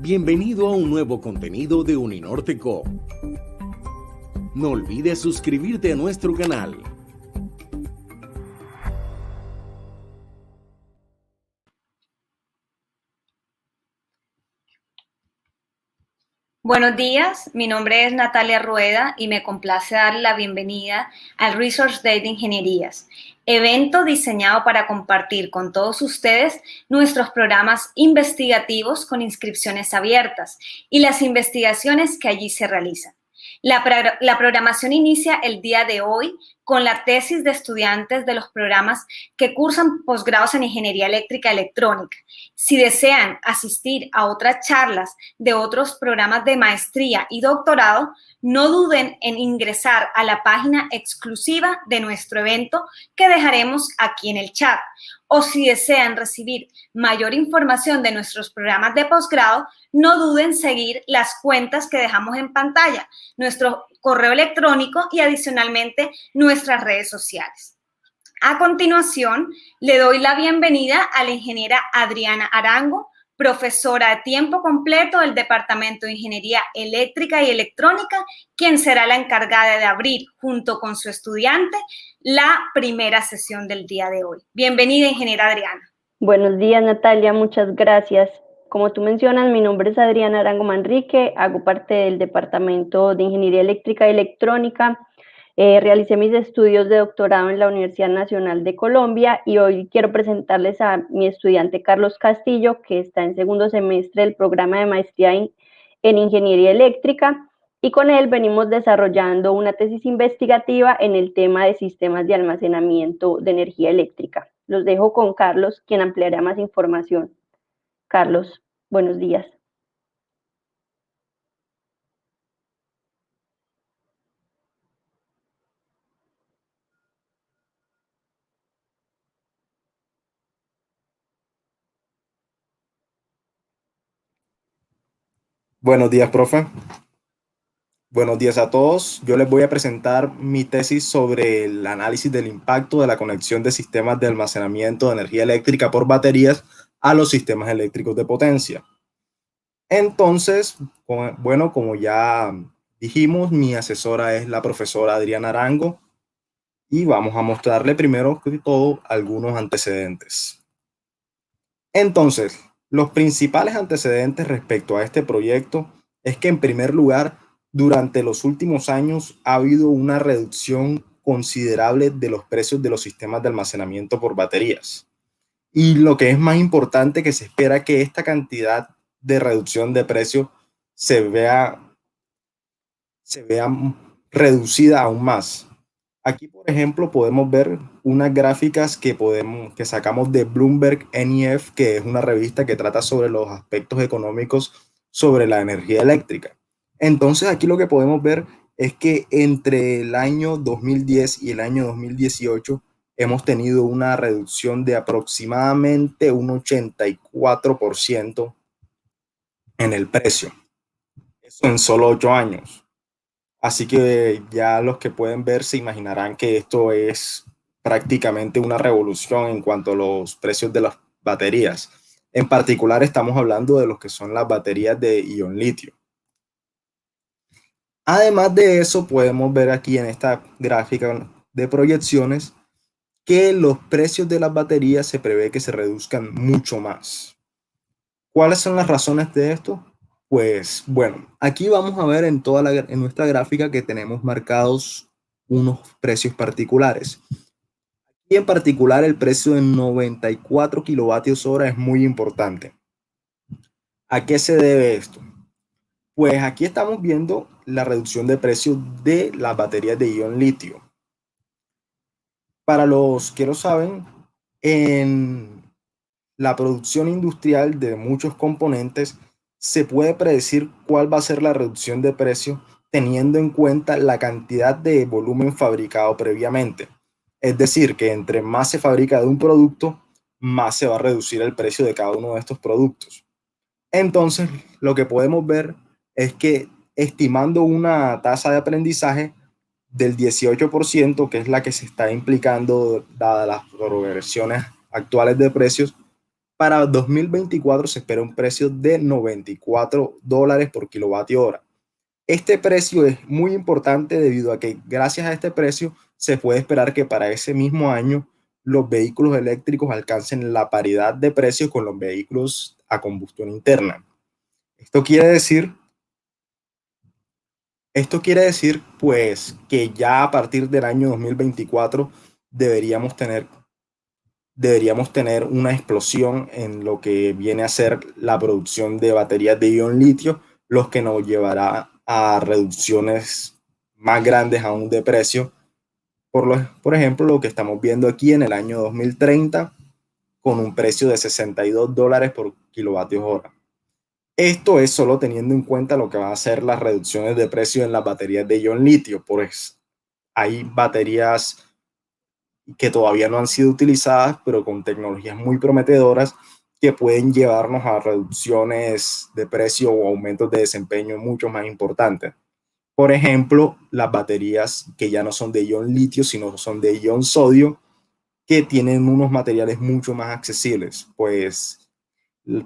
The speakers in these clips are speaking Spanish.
Bienvenido a un nuevo contenido de Uninorte Co. No olvides suscribirte a nuestro canal. Buenos días, mi nombre es Natalia Rueda y me complace darle la bienvenida al Resource Day de Ingenierías, evento diseñado para compartir con todos ustedes nuestros programas investigativos con inscripciones abiertas y las investigaciones que allí se realizan. La programación inicia el día de hoy con la tesis de estudiantes de los programas que cursan posgrados en Ingeniería Eléctrica y Electrónica. Si desean asistir a otras charlas de otros programas de maestría y doctorado, no duden en ingresar a la página exclusiva de nuestro evento que dejaremos aquí en el chat. O si desean recibir mayor información de nuestros programas de posgrado, no duden en seguir las cuentas que dejamos en pantalla, nuestro correo electrónico y adicionalmente nuestras redes sociales. A continuación, le doy la bienvenida a la ingeniera Adriana Arango, profesora de tiempo completo del Departamento de Ingeniería Eléctrica y Electrónica, quien será la encargada de abrir, junto con su estudiante, la primera sesión del día de hoy. Bienvenida, ingeniera Adriana. Buenos días, Natalia, muchas gracias. Como tú mencionas, mi nombre es Adriana Arango Manrique, hago parte del Departamento de Ingeniería Eléctrica y Electrónica. Realicé mis estudios de doctorado en la Universidad Nacional de Colombia y hoy quiero presentarles a mi estudiante Carlos Castillo, que está en segundo semestre del programa de maestría en Ingeniería Eléctrica, y con él venimos desarrollando una tesis investigativa en el tema de sistemas de almacenamiento de energía eléctrica. Los dejo con Carlos, quien ampliará más información. Carlos, buenos días. Buenos días, profe. Buenos días a todos. Yo les voy a presentar mi tesis sobre el análisis del impacto de la conexión de sistemas de almacenamiento de energía eléctrica por baterías a los sistemas eléctricos de potencia. Entonces, bueno, como ya dijimos, mi asesora es la profesora Adriana Arango y vamos a mostrarle primero que todo algunos antecedentes. Entonces, los principales antecedentes respecto a este proyecto es que, en primer lugar, durante los últimos años ha habido una reducción considerable de los precios de los sistemas de almacenamiento por baterías. Y lo que es más importante, que se espera que esta cantidad de reducción de precio se vea reducida aún más. Aquí, por ejemplo, podemos ver unas gráficas que sacamos de Bloomberg NEF, que es una revista que trata sobre los aspectos económicos sobre la energía eléctrica. Entonces, aquí lo que podemos ver es que entre el año 2010 y el año 2018 hemos tenido una reducción de aproximadamente un 84% en el precio. Eso en solo 8 años. Así que ya los que pueden ver se imaginarán que esto es prácticamente una revolución en cuanto a los precios de las baterías. En particular estamos hablando de lo que son las baterías de ion litio. Además de eso, podemos ver aquí en esta gráfica de proyecciones que los precios de las baterías se prevé que se reduzcan mucho más. ¿Cuáles son las razones de esto? Pues bueno, aquí vamos a ver en nuestra gráfica que tenemos marcados unos precios particulares. Aquí en particular el precio de 94 kilovatios hora es muy importante. ¿A qué se debe esto? Pues aquí estamos viendo la reducción de precio de las baterías de ion litio. Para los que lo saben, en la producción industrial de muchos componentes se puede predecir cuál va a ser la reducción de precio teniendo en cuenta la cantidad de volumen fabricado previamente. Es decir, que entre más se fabrica de un producto, más se va a reducir el precio de cada uno de estos productos. Entonces, lo que podemos ver es que estimando una tasa de aprendizaje del 18%, que es la que se está implicando dadas las progresiones actuales de precios, Para 2024 se espera un precio de $94 por kilovatio hora. Este precio es muy importante debido a que gracias a este precio se puede esperar que para ese mismo año los vehículos eléctricos alcancen la paridad de precios con los vehículos a combustión interna. Esto quiere decir pues que ya a partir del año 2024 deberíamos tener una explosión en lo que viene a ser la producción de baterías de ion litio, lo que nos llevará a reducciones más grandes aún de precio. Por ejemplo, lo que estamos viendo aquí en el año 2030 con un precio de $62 por kilovatio hora. Esto es solo teniendo en cuenta lo que van a ser las reducciones de precio en las baterías de ion litio, pues hay baterías que todavía no han sido utilizadas, pero con tecnologías muy prometedoras que pueden llevarnos a reducciones de precio o aumentos de desempeño mucho más importantes. Por ejemplo, las baterías que ya no son de ion litio, sino son de ion sodio, que tienen unos materiales mucho más accesibles. Pues,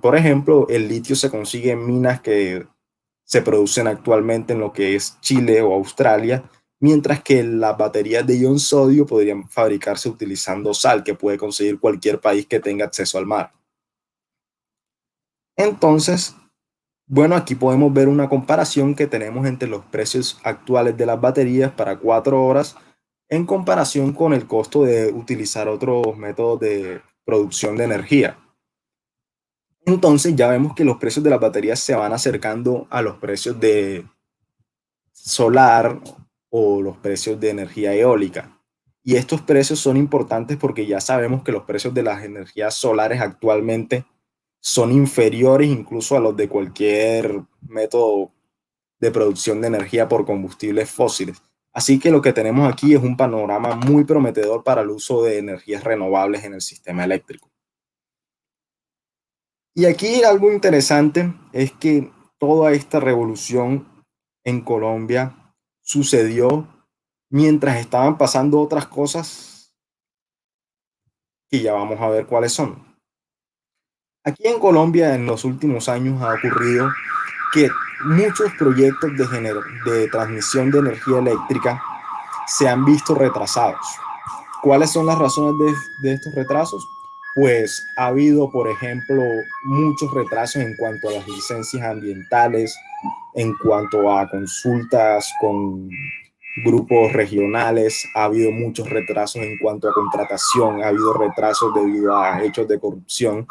por ejemplo, el litio se consigue en minas que se producen actualmente en lo que es Chile o Australia, mientras que las baterías de ion sodio podrían fabricarse utilizando sal, que puede conseguir cualquier país que tenga acceso al mar. Entonces, bueno, aquí podemos ver una comparación que tenemos entre los precios actuales de las baterías para 4 horas en comparación con el costo de utilizar otros métodos de producción de energía. Entonces ya vemos que los precios de las baterías se van acercando a los precios de solar o los precios de energía eólica. Y estos precios son importantes porque ya sabemos que los precios de las energías solares actualmente son inferiores incluso a los de cualquier método de producción de energía por combustibles fósiles. Así que lo que tenemos aquí es un panorama muy prometedor para el uso de energías renovables en el sistema eléctrico. Y aquí algo interesante es que toda esta revolución en Colombia sucedió mientras estaban pasando otras cosas que ya vamos a ver cuáles son. Aquí en Colombia en los últimos años ha ocurrido que muchos proyectos de transmisión de energía eléctrica se han visto retrasados. ¿Cuáles son las razones de estos retrasos? Pues ha habido, por ejemplo, muchos retrasos en cuanto a las licencias ambientales, en cuanto a consultas con grupos regionales, ha habido muchos retrasos en cuanto a contratación, ha habido retrasos debido a hechos de corrupción.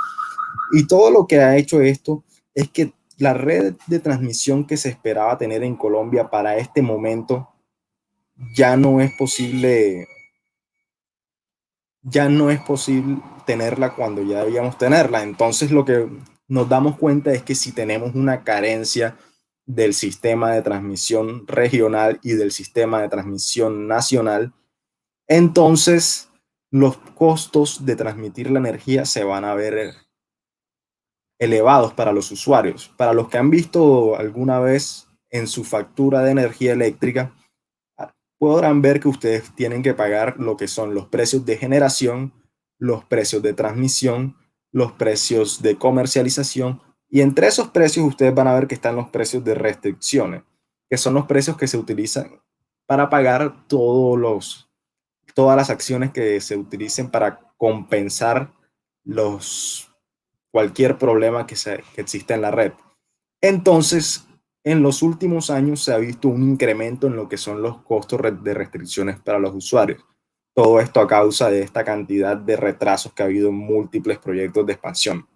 Y todo lo que ha hecho esto es que la red de transmisión que se esperaba tener en Colombia para este momento ya no es posible tenerla cuando ya debíamos tenerla. Entonces lo que nos damos cuenta es que si tenemos una carencia del sistema de transmisión regional y del sistema de transmisión nacional, entonces los costos de transmitir la energía se van a ver elevados para los usuarios. Para los que han visto alguna vez en su factura de energía eléctrica, podrán ver que ustedes tienen que pagar lo que son los precios de generación, los precios de transmisión, los precios de comercialización, y entre esos precios ustedes van a ver que están los precios de restricciones, que son los precios que se utilizan para pagar todas las acciones que se utilicen para compensar cualquier problema que exista en la red. Entonces, en los últimos años se ha visto un incremento en lo que son los costos de restricciones para los usuarios. Todo esto a causa de esta cantidad de retrasos que ha habido en múltiples proyectos de expansión.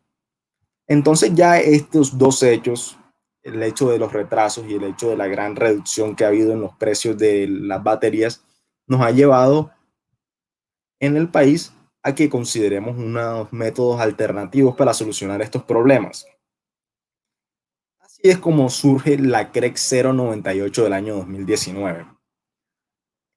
Entonces ya estos dos hechos, el hecho de los retrasos y el hecho de la gran reducción que ha habido en los precios de las baterías, nos ha llevado en el país a que consideremos unos métodos alternativos para solucionar estos problemas. Así es como surge la CREC 098 del año 2019.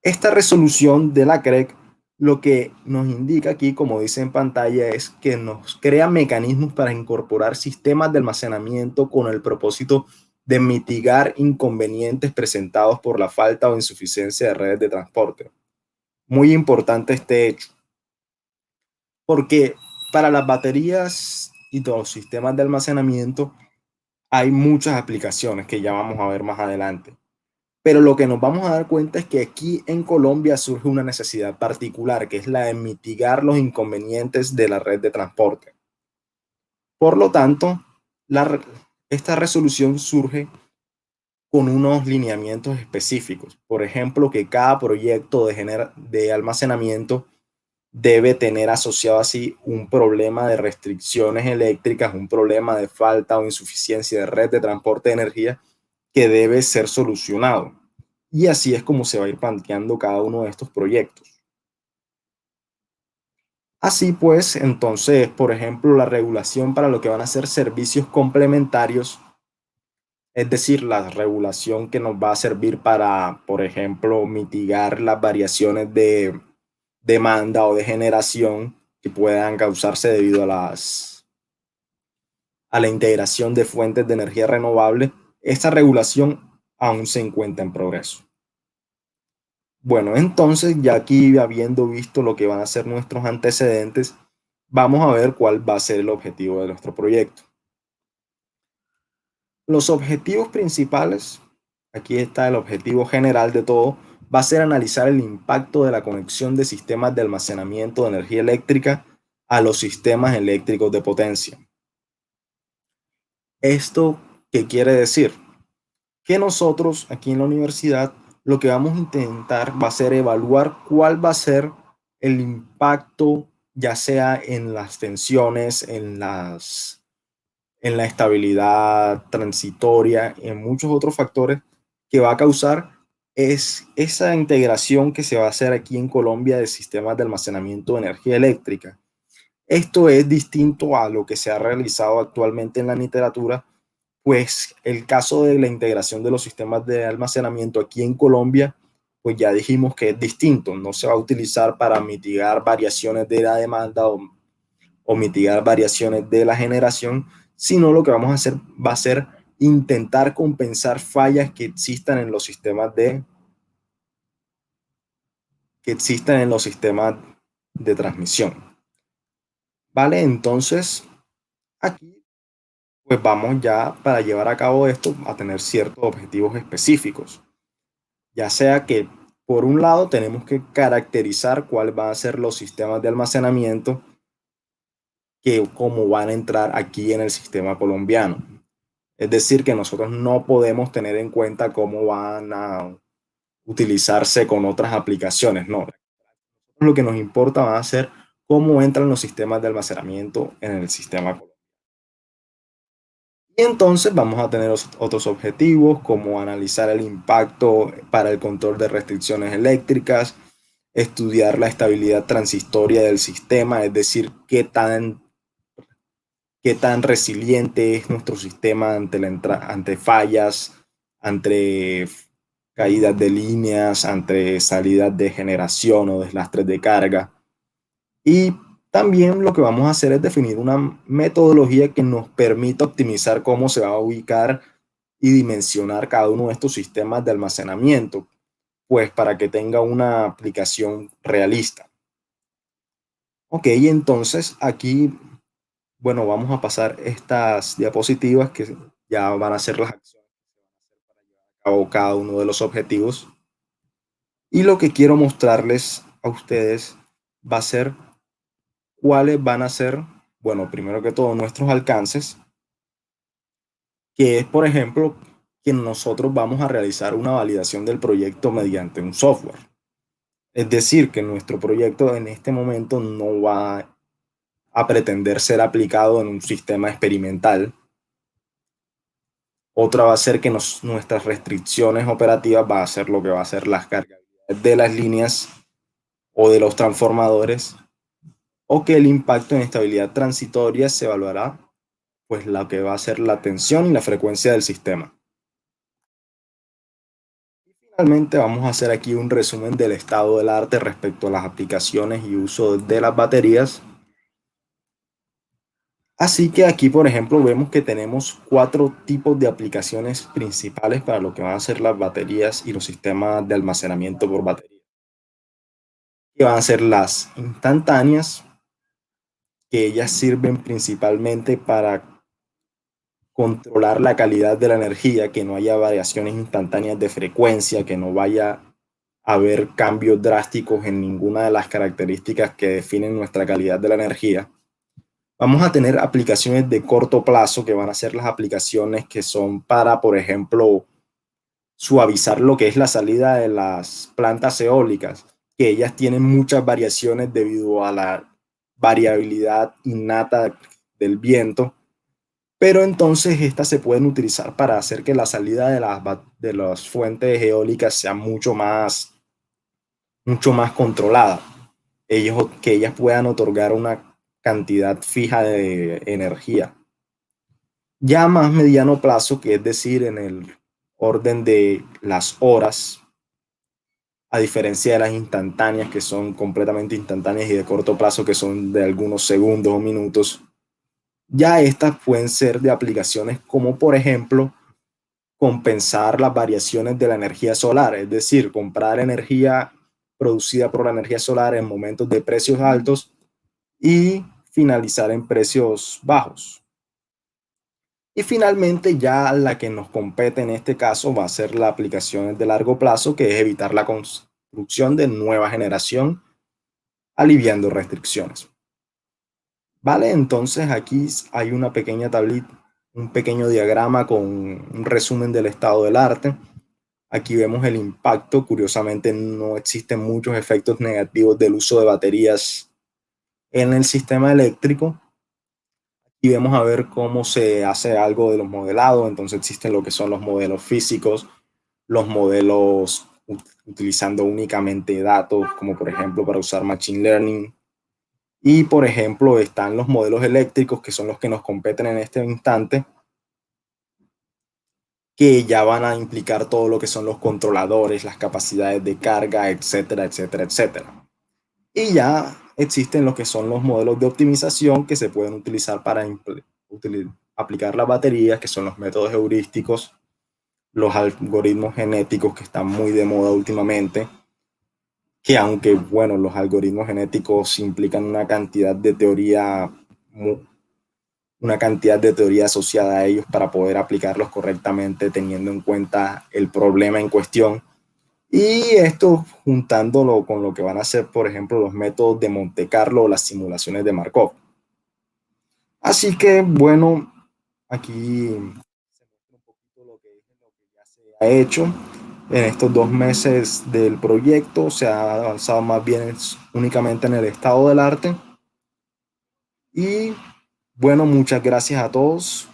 Esta resolución de la CREC lo que nos indica aquí, como dice en pantalla, es que nos crea mecanismos para incorporar sistemas de almacenamiento con el propósito de mitigar inconvenientes presentados por la falta o insuficiencia de redes de transporte. Muy importante este hecho, porque para las baterías y todos los sistemas de almacenamiento hay muchas aplicaciones que ya vamos a ver más adelante. Pero lo que nos vamos a dar cuenta es que aquí en Colombia surge una necesidad particular, que es la de mitigar los inconvenientes de la red de transporte. Por lo tanto, esta resolución surge con unos lineamientos específicos. Por ejemplo, que cada proyecto de almacenamiento debe tener asociado así un problema de restricciones eléctricas, un problema de falta o insuficiencia de red de transporte de energía que debe ser solucionado. Y así es como se va a ir planteando cada uno de estos proyectos. Así pues, entonces, por ejemplo, la regulación para lo que van a ser servicios complementarios, es decir, la regulación que nos va a servir para, por ejemplo, mitigar las variaciones de demanda o de generación que puedan causarse debido a la integración de fuentes de energía renovable. Esta regulación aún se encuentra en progreso. Bueno, entonces ya aquí habiendo visto lo que van a ser nuestros antecedentes, vamos a ver cuál va a ser el objetivo de nuestro proyecto. Los objetivos principales, aquí está el objetivo general de todo, va a ser analizar el impacto de la conexión de sistemas de almacenamiento de energía eléctrica a los sistemas eléctricos de potencia. ¿Esto qué quiere decir? Que nosotros aquí en la universidad lo que vamos a intentar va a ser evaluar cuál va a ser el impacto, ya sea en las tensiones, en la estabilidad transitoria, en muchos otros factores que va a causar es esa integración que se va a hacer aquí en Colombia de sistemas de almacenamiento de energía eléctrica. Esto es distinto a lo que se ha realizado actualmente en la literatura, pues el caso de la integración de los sistemas de almacenamiento aquí en Colombia, pues ya dijimos que es distinto, no se va a utilizar para mitigar variaciones de la demanda o mitigar variaciones de la generación, sino lo que vamos a hacer va a ser intentar compensar fallas que existan en los sistemas de transmisión. Vale, entonces aquí pues vamos ya para llevar a cabo esto a tener ciertos objetivos específicos. Ya sea que por un lado tenemos que caracterizar cuáles van a ser los sistemas de almacenamiento que cómo van a entrar aquí en el sistema colombiano. Es decir, que nosotros no podemos tener en cuenta cómo van a utilizarse con otras aplicaciones, no. Lo que nos importa va a ser cómo entran los sistemas de almacenamiento en el sistema colombiano. Y entonces vamos a tener otros objetivos como analizar el impacto para el control de restricciones eléctricas, estudiar la estabilidad transistoria del sistema, es decir, qué tan resiliente es nuestro sistema ante fallas, ante caídas de líneas, ante salidas de generación o deslastres de carga. Y también lo que vamos a hacer es definir una metodología que nos permita optimizar cómo se va a ubicar y dimensionar cada uno de estos sistemas de almacenamiento, pues para que tenga una aplicación realista. Ok, entonces aquí, bueno, vamos a pasar estas diapositivas que ya van a ser las acciones para llevar a cabo cada uno de los objetivos. Y lo que quiero mostrarles a ustedes va a ser cuáles van a ser, bueno, primero que todo, nuestros alcances, que es, por ejemplo, que nosotros vamos a realizar una validación del proyecto mediante un software. Es decir, que nuestro proyecto en este momento no va a pretender ser aplicado en un sistema experimental. Otra va a ser que nuestras restricciones operativas va a ser lo que va a ser las cargas de las líneas o de los transformadores, o que el impacto en estabilidad transitoria se evaluará pues lo que va a ser la tensión y la frecuencia del sistema. Y finalmente vamos a hacer aquí un resumen del estado del arte respecto a las aplicaciones y uso de las baterías. Así que aquí, por ejemplo, vemos que tenemos 4 tipos de aplicaciones principales para lo que van a ser las baterías y los sistemas de almacenamiento por batería. Que van a ser las instantáneas, que ellas sirven principalmente para controlar la calidad de la energía, que no haya variaciones instantáneas de frecuencia, que no vaya a haber cambios drásticos en ninguna de las características que definen nuestra calidad de la energía. Vamos a tener aplicaciones de corto plazo, que van a ser las aplicaciones que son para, por ejemplo, suavizar lo que es la salida de las plantas eólicas, que ellas tienen muchas variaciones debido a la variabilidad innata del viento, pero entonces estas se pueden utilizar para hacer que la salida de las fuentes eólicas sea mucho más controlada. Que ellas puedan otorgar una cantidad fija de energía. Ya más mediano plazo, que es decir, en el orden de las horas, a diferencia de las instantáneas, que son completamente instantáneas, y de corto plazo, que son de algunos segundos o minutos, ya estas pueden ser de aplicaciones como, por ejemplo, compensar las variaciones de la energía solar, es decir, comprar energía producida por la energía solar en momentos de precios altos y finalizar en precios bajos. Y finalmente, ya la que nos compete en este caso va a ser la aplicación de largo plazo, que es evitar la construcción de nueva generación, aliviando restricciones. Vale, entonces aquí hay una pequeña tablita, un pequeño diagrama con un resumen del estado del arte. Aquí vemos el impacto. Curiosamente, no existen muchos efectos negativos del uso de baterías en el sistema eléctrico. Y vemos a ver cómo se hace algo de los modelados. Entonces existen lo que son los modelos físicos, los modelos utilizando únicamente datos, como por ejemplo para usar Machine Learning. Y por ejemplo están los modelos eléctricos, que son los que nos competen en este instante, que ya van a implicar todo lo que son los controladores, las capacidades de carga, etcétera, etcétera, etcétera. Y ya existen lo que son los modelos de optimización, que se pueden utilizar para aplicar las baterías, que son los métodos heurísticos, los algoritmos genéticos, que están muy de moda últimamente, que aunque, bueno, los algoritmos genéticos implican una cantidad de teoría asociada a ellos para poder aplicarlos correctamente, teniendo en cuenta el problema en cuestión. Y esto juntándolo con lo que van a ser, por ejemplo, los métodos de Monte Carlo o las simulaciones de Markov. Así que, bueno, aquí se muestra un poquito lo que ya se ha hecho en estos 2 meses del proyecto. Se ha avanzado más bien únicamente en el estado del arte. Y bueno, muchas gracias a todos.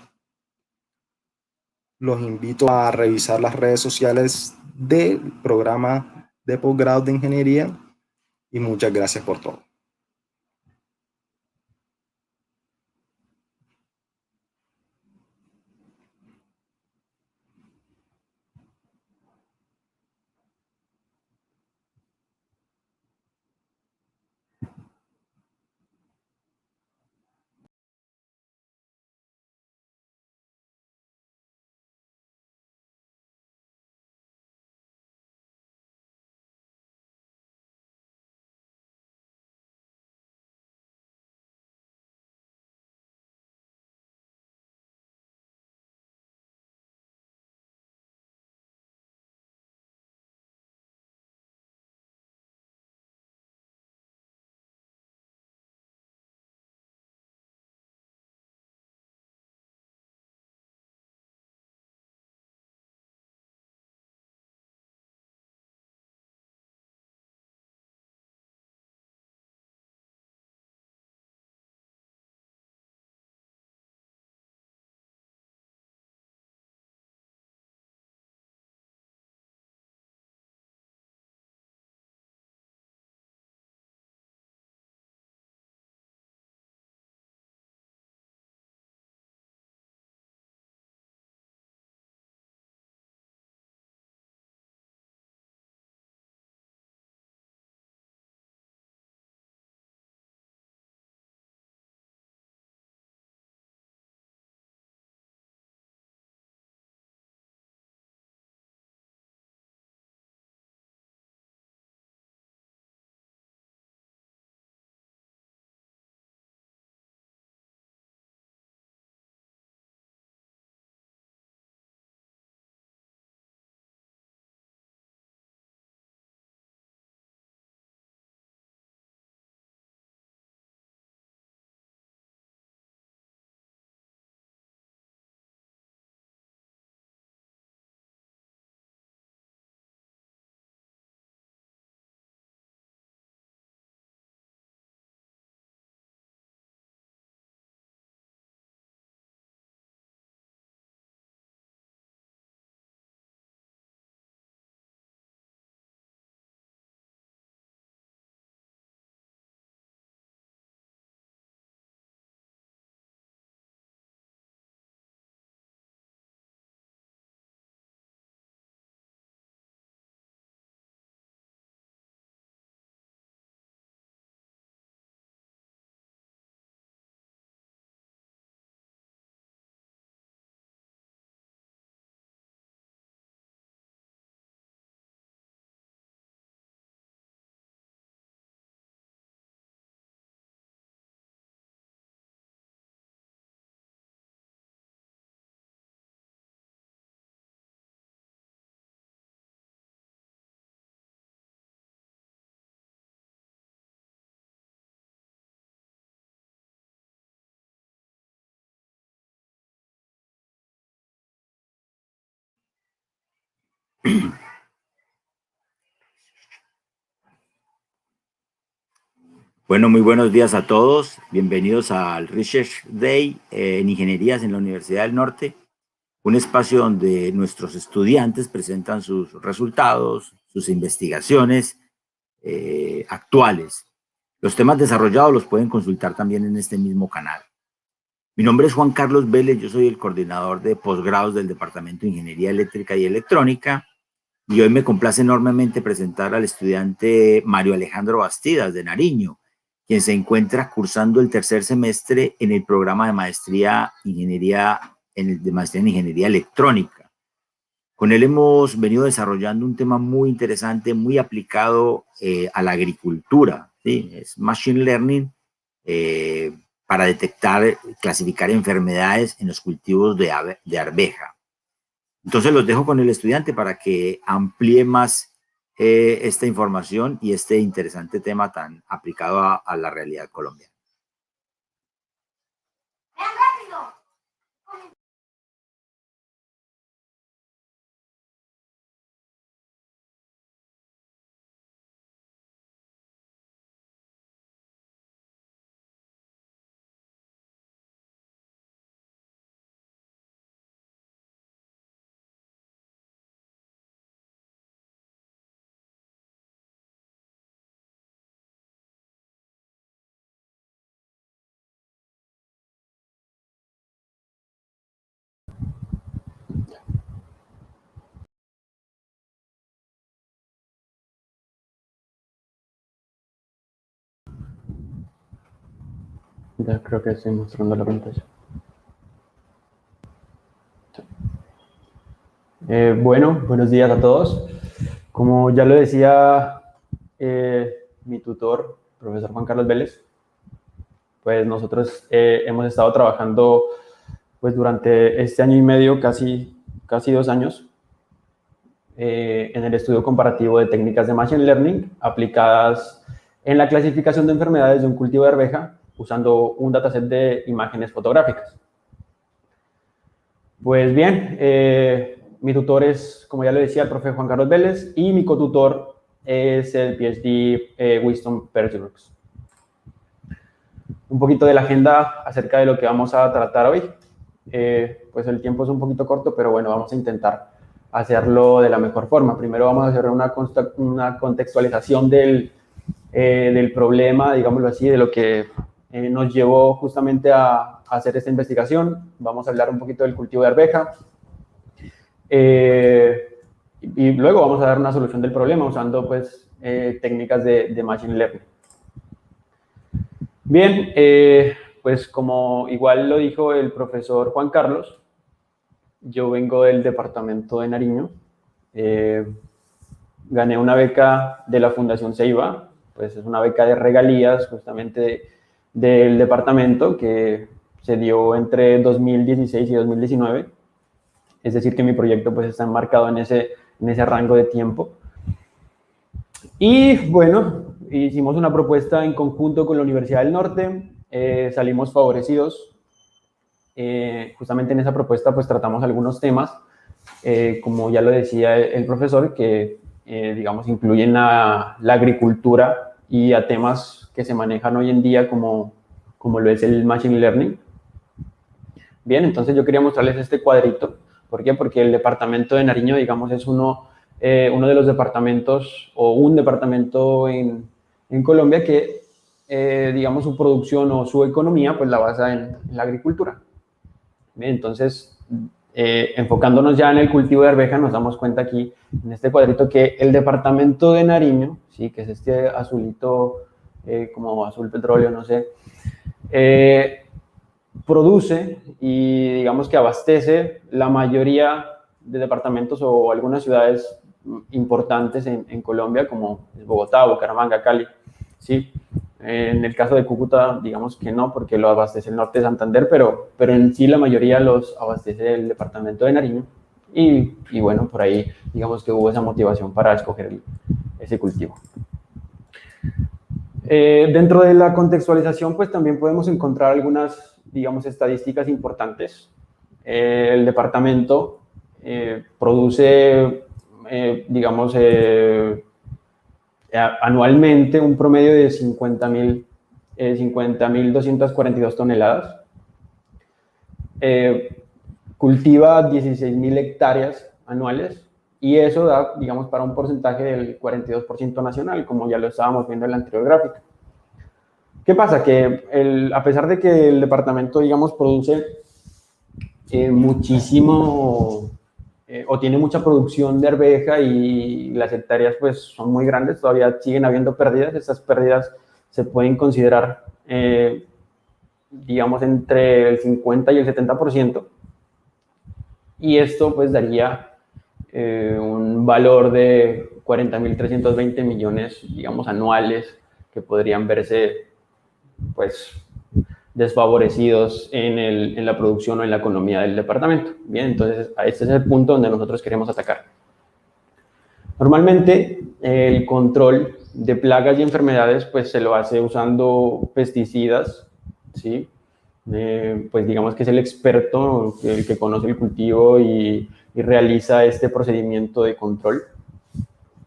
Los invito a revisar las redes sociales del programa de posgrado de ingeniería y muchas gracias por todo. Bueno, muy buenos días a todos. Bienvenidos al Research Day en Ingenierías en la Universidad del Norte, un espacio donde nuestros estudiantes presentan sus resultados, sus investigaciones actuales. Los temas desarrollados los pueden consultar también en este mismo canal. Mi nombre es Juan Carlos Vélez, yo soy el coordinador de posgrados del Departamento de Ingeniería Eléctrica y Electrónica, y hoy me complace enormemente presentar al estudiante Mario Alejandro Bastidas de Nariño, quien se encuentra cursando el tercer semestre en el programa de maestría en Ingeniería Electrónica. Con él hemos venido desarrollando un tema muy interesante, muy aplicado a la agricultura, ¿sí? Es Machine Learning para detectar, clasificar enfermedades en los cultivos de arveja. Entonces los dejo con el estudiante para que amplíe más esta información y este interesante tema tan aplicado a la realidad colombiana. Ya creo que estoy mostrando la pantalla. Bueno, buenos días a todos. Como ya lo decía mi tutor, profesor Juan Carlos Vélez, pues nosotros hemos estado trabajando pues durante este año y medio, casi 2 años, en el estudio comparativo de técnicas de Machine Learning aplicadas en la clasificación de enfermedades de un cultivo de arveja usando un dataset de imágenes fotográficas. Pues bien, mi tutor es, como ya le decía, el profe Juan Carlos Vélez, y mi cotutor es el PhD Winston Pertubrox. Un poquito de la agenda acerca de lo que vamos a tratar hoy. Pues el tiempo es un poquito corto, pero bueno, vamos a intentar hacerlo de la mejor forma. Primero vamos a hacer una contextualización del problema, digámoslo así, de lo que nos llevó justamente a hacer esta investigación. Vamos a hablar un poquito del cultivo de arveja. Y luego vamos a dar una solución del problema usando pues técnicas de Machine Learning. Bien, pues como igual lo dijo el profesor Juan Carlos, yo vengo del departamento de Nariño. Gané una beca de la Fundación Ceiba, pues es una beca de regalías justamente del departamento que se dio entre 2016 y 2019. Es decir, que mi proyecto pues está enmarcado en ese rango de tiempo. Y bueno, hicimos una propuesta en conjunto con la Universidad del Norte, salimos favorecidos. Justamente en esa propuesta pues tratamos algunos temas, como ya lo decía el profesor, que digamos incluyen la agricultura y a temas que se manejan hoy en día como lo es el Machine Learning. Bien, entonces yo quería mostrarles este cuadrito. ¿Por qué? Porque el departamento de Nariño, digamos, es uno de los departamentos o un departamento en Colombia que, digamos, su producción o su economía pues la basa en la agricultura. Bien, entonces, enfocándonos ya en el cultivo de arveja, nos damos cuenta aquí en este cuadrito que el departamento de Nariño, ¿sí? Que es este azulito, como azul petróleo, no sé, produce y digamos que abastece la mayoría de departamentos o algunas ciudades importantes en Colombia, como Bogotá, Bucaramanga, Cali, ¿sí? En el caso de Cúcuta, digamos que no, porque lo abastece el norte de Santander, pero en sí la mayoría los abastece el departamento de Nariño. Y bueno, por ahí digamos que hubo esa motivación para escoger ese cultivo. Dentro de la contextualización, pues también podemos encontrar algunas, digamos, estadísticas importantes. El departamento produce digamos, anualmente un promedio de 50.242 toneladas. Cultiva 16.000 hectáreas anuales y eso da, digamos, para un porcentaje del 42% nacional, como ya lo estábamos viendo en la anterior gráfica. ¿Qué pasa? Que a pesar de que el departamento, digamos, produce muchísimo o tiene mucha producción de arveja y las hectáreas pues son muy grandes, todavía siguen habiendo pérdidas. Estas pérdidas se pueden considerar, digamos, entre el 50 y el 70%, y esto pues daría un valor de 40.320 millones, digamos, anuales, que podrían verse pues desfavorecidos en la producción o en la economía del departamento. Bien, entonces este es el punto donde nosotros queremos atacar. Normalmente el control de plagas y enfermedades pues se lo hace usando pesticidas, ¿sí? Pues digamos que es el experto, el que conoce el cultivo y realiza este procedimiento de control.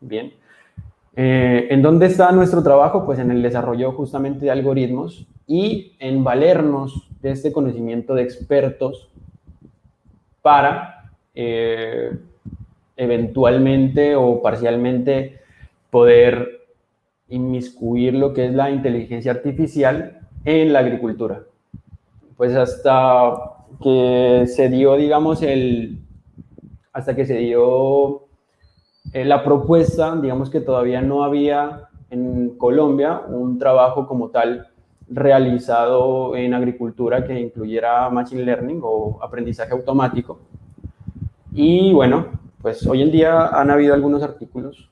Bien. ¿En dónde está nuestro trabajo? Pues en el desarrollo justamente de algoritmos y en valernos de este conocimiento de expertos para eventualmente o parcialmente poder inmiscuir lo que es la inteligencia artificial en la agricultura. Pues hasta que se dio, digamos, la propuesta, digamos que todavía no había en Colombia un trabajo como tal realizado en agricultura que incluyera Machine Learning o aprendizaje automático. Y bueno, pues hoy en día han habido algunos artículos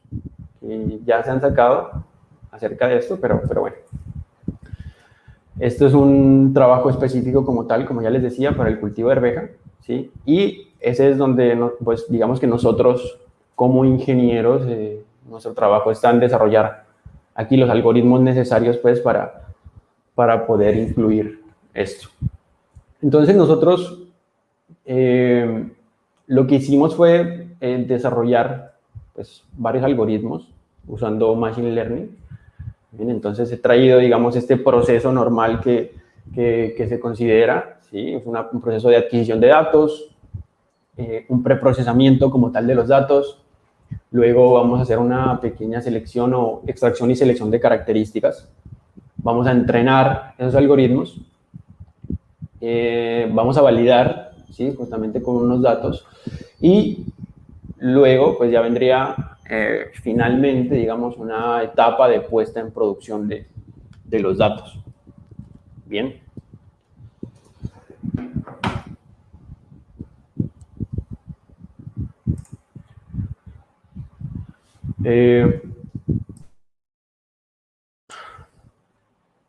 que ya se han sacado acerca de esto, pero bueno. Esto es un trabajo específico como tal, como ya les decía, para el cultivo de arveja, ¿sí? Y ese es donde, pues digamos que nosotros como ingenieros, nuestro trabajo está en desarrollar aquí los algoritmos necesarios pues para poder incluir esto. Entonces nosotros lo que hicimos fue desarrollar pues varios algoritmos usando Machine Learning. Bien, entonces he traído, digamos, este proceso normal que se considera, ¿sí? Es un proceso de adquisición de datos, un preprocesamiento como tal de los datos. Luego vamos a hacer una pequeña selección o extracción y selección de características. Vamos a entrenar esos algoritmos. Vamos a validar, ¿sí? Justamente con unos datos. Y luego, pues ya vendría finalmente, digamos, una etapa de puesta en producción de los datos. Bien.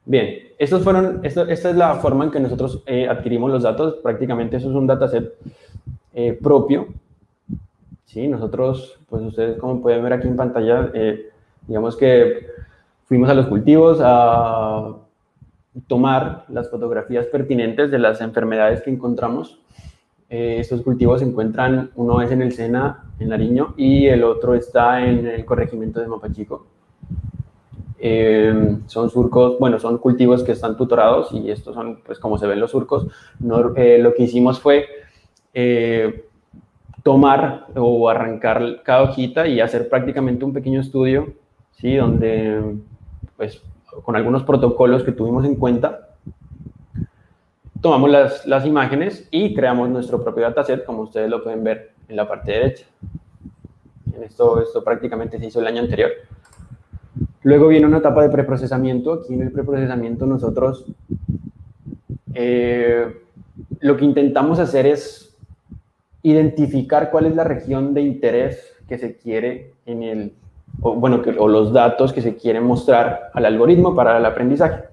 Bien, esta es la forma en que nosotros adquirimos los datos. Prácticamente eso es un dataset propio. Sí, nosotros, pues ustedes como pueden ver aquí en pantalla, digamos que fuimos a los cultivos a tomar las fotografías pertinentes de las enfermedades que encontramos. Estos cultivos se encuentran, uno es en el Sena, en Nariño, y el otro está en el corregimiento de Mapachico. Son surcos, bueno, son cultivos que están tutorados y estos son, pues como se ven los surcos. Lo que hicimos fue tomar o arrancar cada hojita y hacer prácticamente un pequeño estudio, ¿sí? Donde, pues, con algunos protocolos que tuvimos en cuenta, tomamos las imágenes y creamos nuestro propio dataset, como ustedes lo pueden ver en la parte derecha. Esto prácticamente se hizo el año anterior. Luego viene una etapa de preprocesamiento. Aquí en el preprocesamiento nosotros lo que intentamos hacer es identificar cuál es la región de interés que se quiere o los datos que se quieren mostrar al algoritmo para el aprendizaje.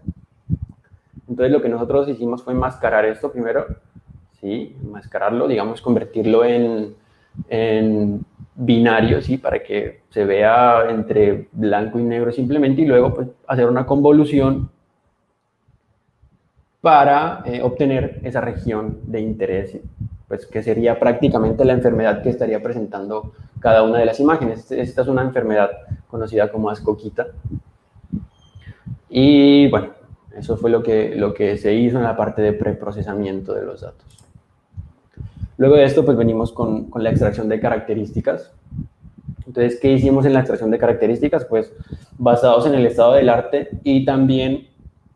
Entonces lo que nosotros hicimos fue enmascarar esto primero, ¿sí? Enmascararlo, digamos, convertirlo en binario, ¿sí? Para que se vea entre blanco y negro simplemente, y luego pues, hacer una convolución para obtener esa región de interés pues que sería prácticamente la enfermedad que estaría presentando cada una de las imágenes. Esta es una enfermedad conocida como ascoquita. Y bueno, eso fue lo que se hizo en la parte de preprocesamiento de los datos. Luego de esto, pues venimos con la extracción de características. Entonces, ¿qué hicimos en la extracción de características? Pues basados en el estado del arte y también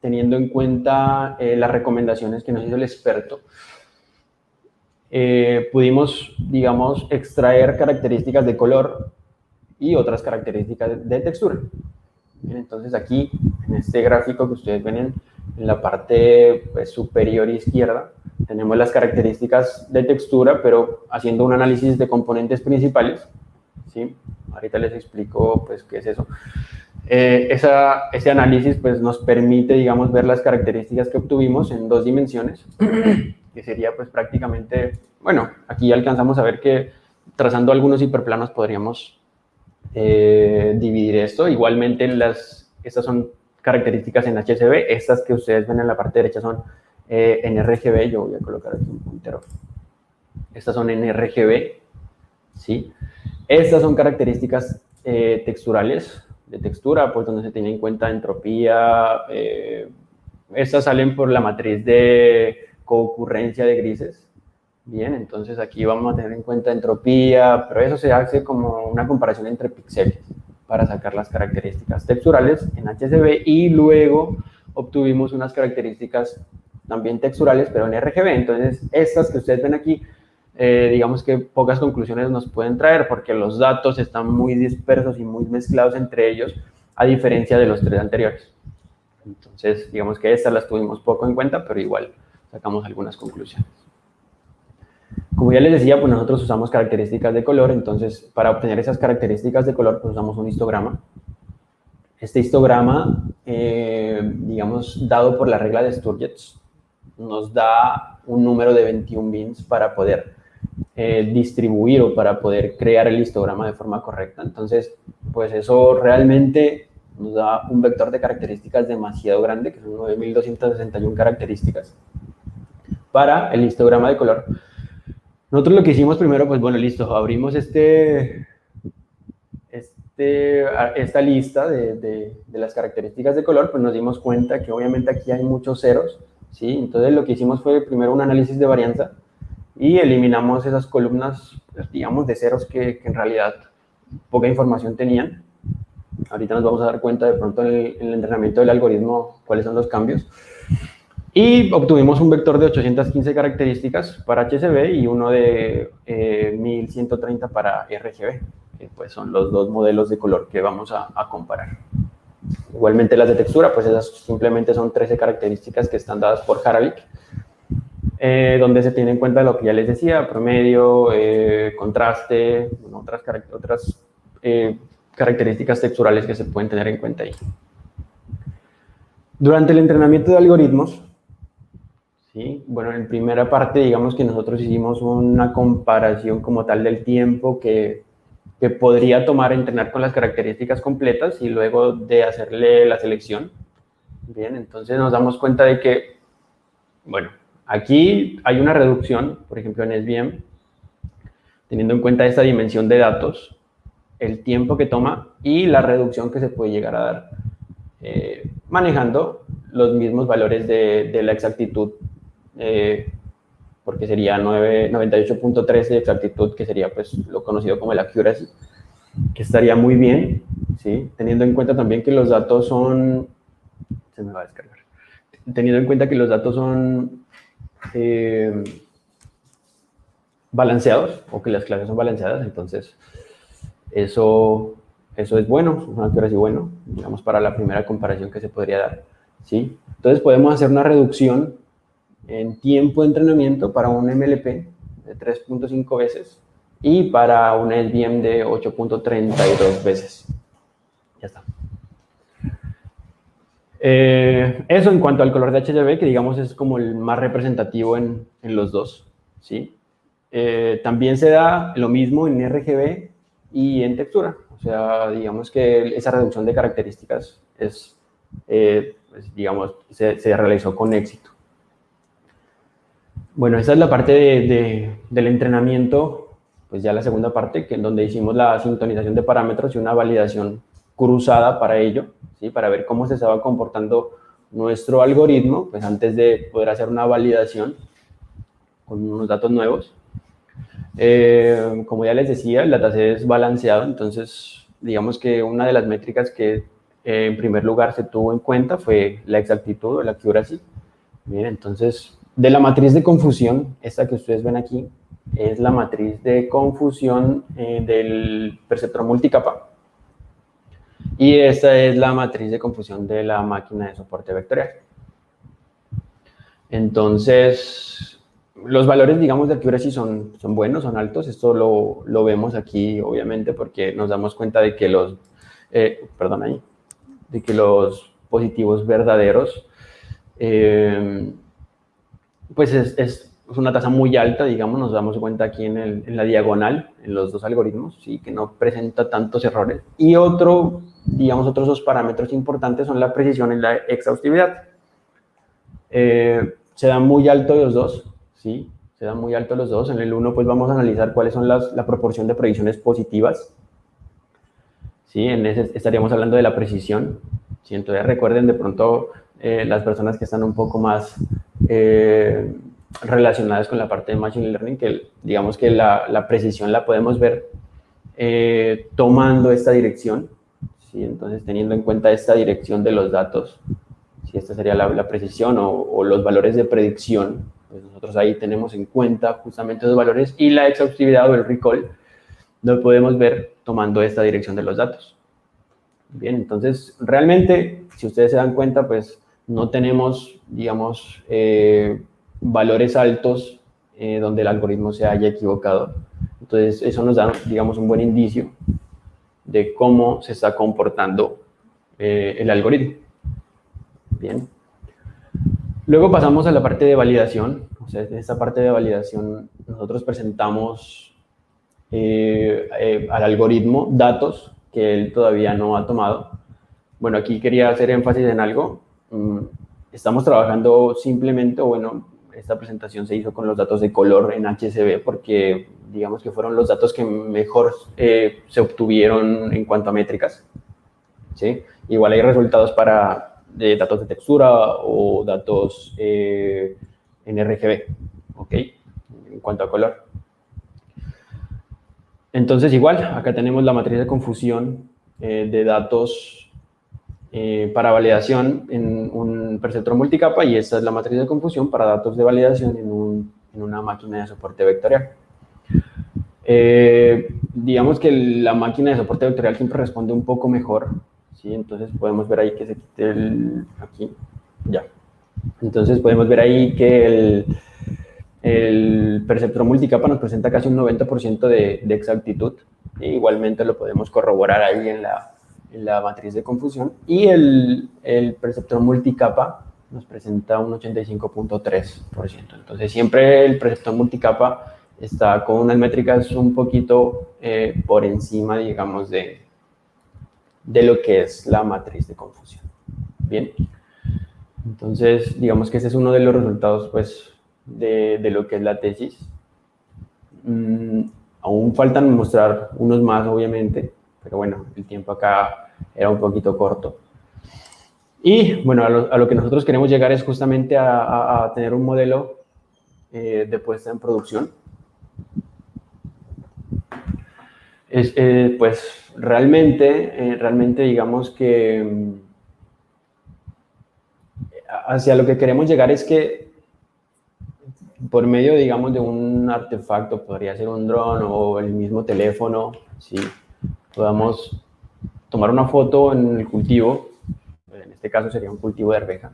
teniendo en cuenta las recomendaciones que nos hizo el experto, pudimos, digamos, extraer características de color y otras características de textura. Bien, entonces aquí, en este gráfico que ustedes ven en la parte pues, superior izquierda, tenemos las características de textura, pero haciendo un análisis de componentes principales, ¿sí? Ahorita les explico pues, qué es eso. Ese análisis pues, nos permite, digamos, ver las características que obtuvimos en 2 dimensiones, que sería pues prácticamente, bueno, aquí alcanzamos a ver que trazando algunos hiperplanos podríamos dividir esto. Igualmente estas son características en HCB, estas que ustedes ven en la parte derecha son en RGB, yo voy a colocar aquí un puntero. Estas son en RGB, ¿sí? Estas son características texturales, de textura, pues donde se tiene en cuenta entropía. Estas salen por la matriz de concurrencia de grises. Bien, entonces aquí vamos a tener en cuenta entropía, pero eso se hace como una comparación entre píxeles para sacar las características texturales en HCB y luego obtuvimos unas características también texturales, pero en RGB. Entonces, estas que ustedes ven aquí, digamos que pocas conclusiones nos pueden traer porque los datos están muy dispersos y muy mezclados entre ellos, a diferencia de los 3 anteriores. Entonces, digamos que estas las tuvimos poco en cuenta, pero igual sacamos algunas conclusiones. Como ya les decía, pues nosotros usamos características de color, entonces para obtener esas características de color, pues usamos un histograma. Este histograma, digamos, dado por la regla de Sturgess, nos da un número de 21 bits para poder distribuir o para poder crear el histograma de forma correcta. Entonces, pues eso realmente nos da un vector de características demasiado grande, que son 9.261 características, para el histograma de color. Nosotros lo que hicimos primero, pues bueno, listo, abrimos esta lista de las características de color, pues nos dimos cuenta que obviamente aquí hay muchos ceros, ¿sí? Entonces lo que hicimos fue primero un análisis de varianza y eliminamos esas columnas, pues, digamos, de ceros que en realidad poca información tenían. Ahorita nos vamos a dar cuenta de pronto en el entrenamiento del algoritmo cuáles son los cambios. Y obtuvimos un vector de 815 características para HCB y uno de 1130 para RGB, que pues son los 2 modelos de color que vamos a comparar. Igualmente las de textura, pues esas simplemente son 13 características que están dadas por Haralick, donde se tiene en cuenta lo que ya les decía, promedio, contraste, bueno, otras características texturales que se pueden tener en cuenta ahí. Durante el entrenamiento de algoritmos, ¿sí? Bueno, en primera parte, digamos que nosotros hicimos una comparación como tal del tiempo que podría tomar entrenar con las características completas y luego de hacerle la selección. Bien, entonces nos damos cuenta de que, bueno, aquí hay una reducción, por ejemplo, en SVM, teniendo en cuenta esta dimensión de datos, el tiempo que toma y la reducción que se puede llegar a dar, manejando los mismos valores de la exactitud, porque sería 98.13 de exactitud, que sería pues lo conocido como el accuracy, que estaría muy bien, ¿sí? Teniendo en cuenta también que los datos son, se me va a descargar, teniendo en cuenta que los datos son balanceados, o que las clases son balanceadas, entonces eso es bueno, es un accuracy bueno, digamos, para la primera comparación que se podría dar, ¿sí? Entonces podemos hacer una reducción en tiempo de entrenamiento para un MLP de 3.5 veces y para un SVM de 8.32 veces. Ya está. Eso en cuanto al color de HCB, que digamos es como el más representativo en los dos, ¿sí? También se da lo mismo en RGB y en textura. O sea, digamos que esa reducción de características es, pues, digamos, se realizó con éxito. Bueno, esa es la parte del entrenamiento, pues ya la segunda parte, que en donde hicimos la sintonización de parámetros y una validación cruzada para ello, ¿sí? Para ver cómo se estaba comportando nuestro algoritmo, pues antes de poder hacer una validación con unos datos nuevos. Como ya les decía, el dataset es balanceado, entonces digamos que una de las métricas que en primer lugar se tuvo en cuenta fue la exactitud o la accuracy. Bien, entonces de la matriz de confusión, esta que ustedes ven aquí, es la matriz de confusión del perceptrón multicapa. Y esta es la matriz de confusión de la máquina de soporte vectorial. Entonces, los valores, digamos, de accuracy son buenos, son altos. Esto lo vemos aquí, obviamente, porque nos damos cuenta de que de que los positivos verdaderos, pues es una tasa muy alta, digamos, nos damos cuenta aquí en la diagonal, en los dos algoritmos, ¿sí? Que no presenta tantos errores. Y otros dos parámetros importantes son la precisión y la exhaustividad. Se dan muy alto los dos, ¿sí? Se dan muy alto los dos. En el 1, pues vamos a analizar cuáles son la proporción de predicciones positivas, ¿sí? En ese estaríamos hablando de la precisión, ¿sí? Entonces recuerden de pronto las personas que están un poco más relacionadas con la parte de Machine Learning, que digamos que la precisión la podemos ver tomando esta dirección, ¿sí? Entonces teniendo en cuenta esta dirección de los datos, si esta sería la precisión o los valores de predicción, pues nosotros ahí tenemos en cuenta justamente esos valores, y la exhaustividad o el recall lo podemos ver tomando esta dirección de los datos. Bien, entonces realmente, si ustedes se dan cuenta, pues no tenemos, digamos, valores altos donde el algoritmo se haya equivocado. Entonces eso nos da, digamos, un buen indicio de cómo se está comportando el algoritmo. Bien. Luego pasamos a la parte de validación. O sea, en esta parte de validación nosotros presentamos al algoritmo datos que él todavía no ha tomado. Bueno, aquí quería hacer énfasis en algo. Estamos trabajando simplemente, bueno, esta presentación se hizo con los datos de color en HCB porque digamos que fueron los datos que mejor se obtuvieron en cuanto a métricas, ¿sí? Igual hay resultados de datos de textura o datos en RGB, ¿ok? En cuanto a color. Entonces, igual, acá tenemos la matriz de confusión de datos para validación en un perceptrón multicapa, y esta es la matriz de confusión para datos de validación en una máquina de soporte vectorial. Digamos que la máquina de soporte vectorial siempre responde un poco mejor, ¿sí? Entonces podemos ver ahí que se quite aquí, ya. Entonces podemos ver ahí que el perceptrón multicapa nos presenta casi un 90% de exactitud. Igualmente lo podemos corroborar ahí en la matriz de confusión. Y el perceptrón multicapa nos presenta un 85.3%. Entonces siempre el perceptrón multicapa está con unas métricas un poquito por encima, digamos, de lo que es la matriz de confusión. Bien. Entonces, digamos que ese es uno de los resultados, pues, de lo que es la tesis. Aún faltan mostrar unos más, obviamente, pero bueno, el tiempo acá era un poquito corto. Y bueno, a lo que nosotros queremos llegar es justamente a tener un modelo de puesta en producción. Pues realmente digamos que hacia lo que queremos llegar es que por medio, digamos, de un artefacto, podría ser un dron o el mismo teléfono, ¿sí? Podamos tomar una foto en el cultivo, en este caso sería un cultivo de arveja,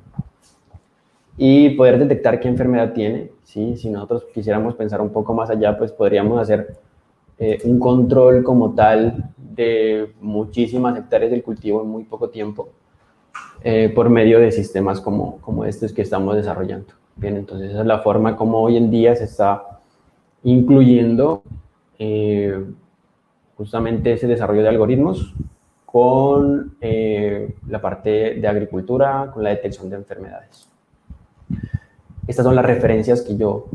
y poder detectar qué enfermedad tiene, ¿sí? Si nosotros quisiéramos pensar un poco más allá, pues podríamos hacer un control como tal de muchísimas hectáreas del cultivo en muy poco tiempo, por medio de sistemas como estos que estamos desarrollando. Bien, entonces esa es la forma como hoy en día se está incluyendo justamente ese desarrollo de algoritmos con la parte de agricultura, con la detección de enfermedades. Estas son las referencias que yo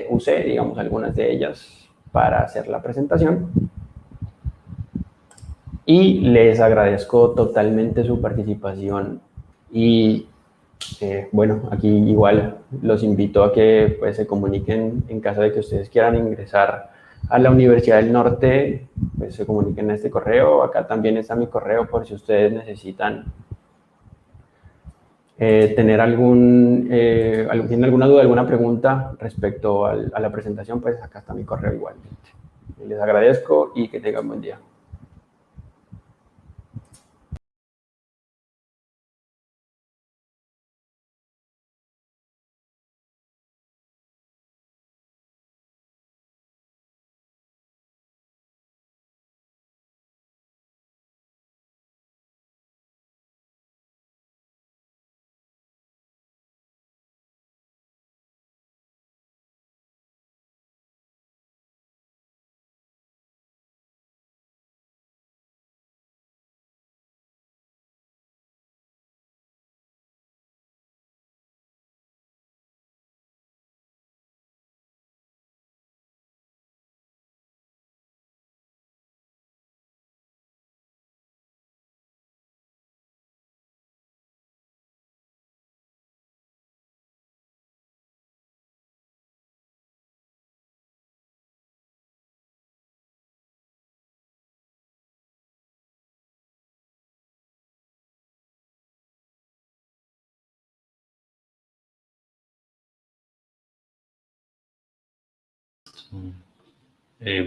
usé, digamos, algunas de ellas para hacer la presentación. Y les agradezco totalmente su participación y bueno, aquí igual los invito a que pues, se comuniquen en caso de que ustedes quieran ingresar a la Universidad del Norte, pues se comuniquen a este correo. Acá también está mi correo por si ustedes necesitan tienen alguna duda, alguna pregunta respecto a la presentación, pues acá está mi correo igualmente. Les agradezco y que tengan buen día.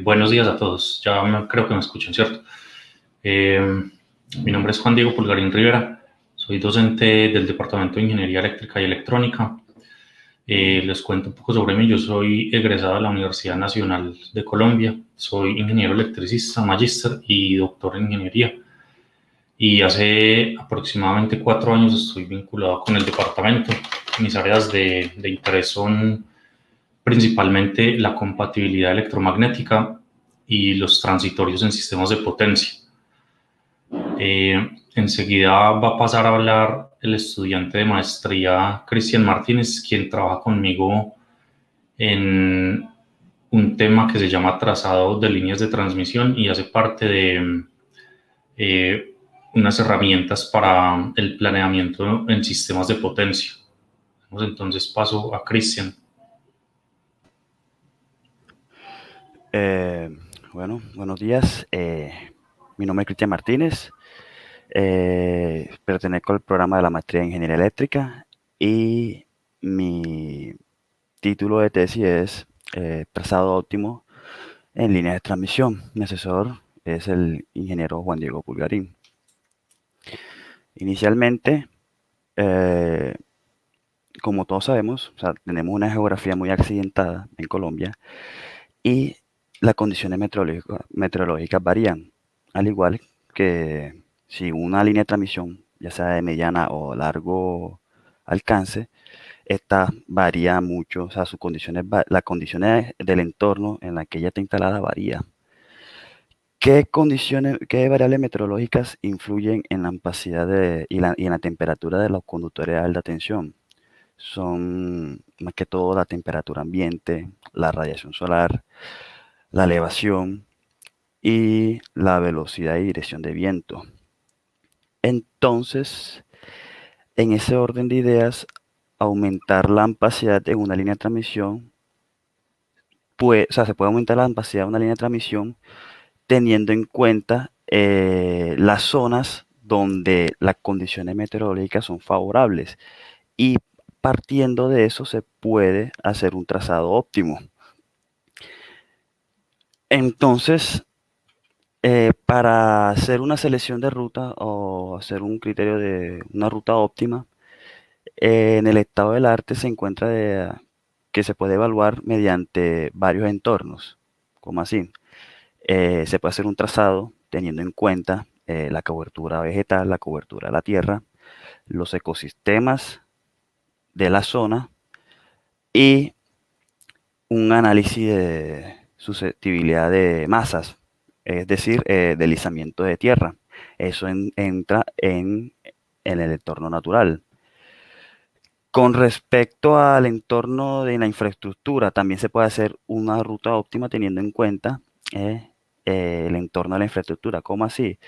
Buenos días a todos. Creo que me escuchan, ¿cierto? Mi nombre es Juan Diego Pulgarín Rivera. Soy docente del Departamento de Ingeniería Eléctrica y Electrónica. Les cuento un poco sobre mí. Yo soy egresado de la Universidad Nacional de Colombia. Soy ingeniero electricista, magíster y doctor en ingeniería. Y hace aproximadamente 4 años estoy vinculado con el departamento. Mis áreas de interés son principalmente la compatibilidad electromagnética y los transitorios en sistemas de potencia. Enseguida va a pasar a hablar el estudiante de maestría Cristian Martínez, quien trabaja conmigo en un tema que se llama trazado de líneas de transmisión y hace parte de unas herramientas para el planeamiento en sistemas de potencia. Entonces paso a Cristian. Bueno, buenos días. Mi nombre es Cristian Martínez. Pertenezco al programa de la maestría en Ingeniería Eléctrica y mi título de tesis es trazado óptimo en líneas de transmisión. Mi asesor es el ingeniero Juan Diego Pulgarín. Inicialmente, como todos sabemos, tenemos una geografía muy accidentada en Colombia y las condiciones meteorológicas varían, al igual que si una línea de transmisión, ya sea de mediana o largo alcance, esta varía mucho, sus condiciones, las condiciones del entorno en la que ella está instalada varía. ¿Qué variables meteorológicas influyen en la opacidad y en la temperatura de los conductores de alta tensión? Son más que todo la temperatura ambiente, la radiación solar, la elevación y la velocidad y dirección de viento. Entonces, en ese orden de ideas, aumentar la ampacidad en una línea de transmisión, se puede aumentar la ampacidad de una línea de transmisión teniendo en cuenta las zonas donde las condiciones meteorológicas son favorables y partiendo de eso se puede hacer un trazado óptimo. Entonces, para hacer una selección de ruta o hacer un criterio de una ruta óptima, en el estado del arte se encuentra que se puede evaluar mediante varios entornos, como así. Se puede hacer un trazado teniendo en cuenta la cobertura vegetal, la cobertura de la tierra, los ecosistemas de la zona y un análisis de susceptibilidad de masas, es decir, deslizamiento de tierra. Eso entra en el entorno natural. Con respecto al entorno de la infraestructura, también se puede hacer una ruta óptima teniendo en cuenta el entorno de la infraestructura. ¿Cómo así?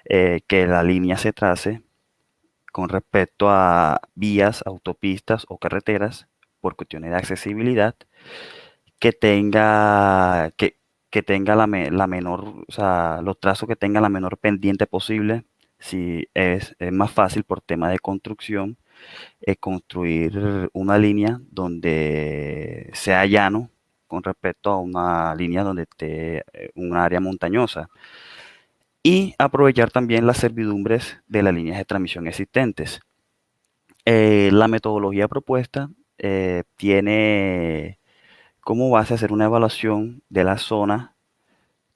Que la línea se trace con respecto a vías, autopistas o carreteras por cuestiones de accesibilidad, que tenga, que tenga la menor, o sea, los trazos que tengan la menor pendiente posible. Si es más fácil por tema de construcción construir una línea donde sea llano con respecto a una línea donde esté un área montañosa, y aprovechar también las servidumbres de las líneas de transmisión existentes. La metodología propuesta tiene como base hacer una evaluación de la zona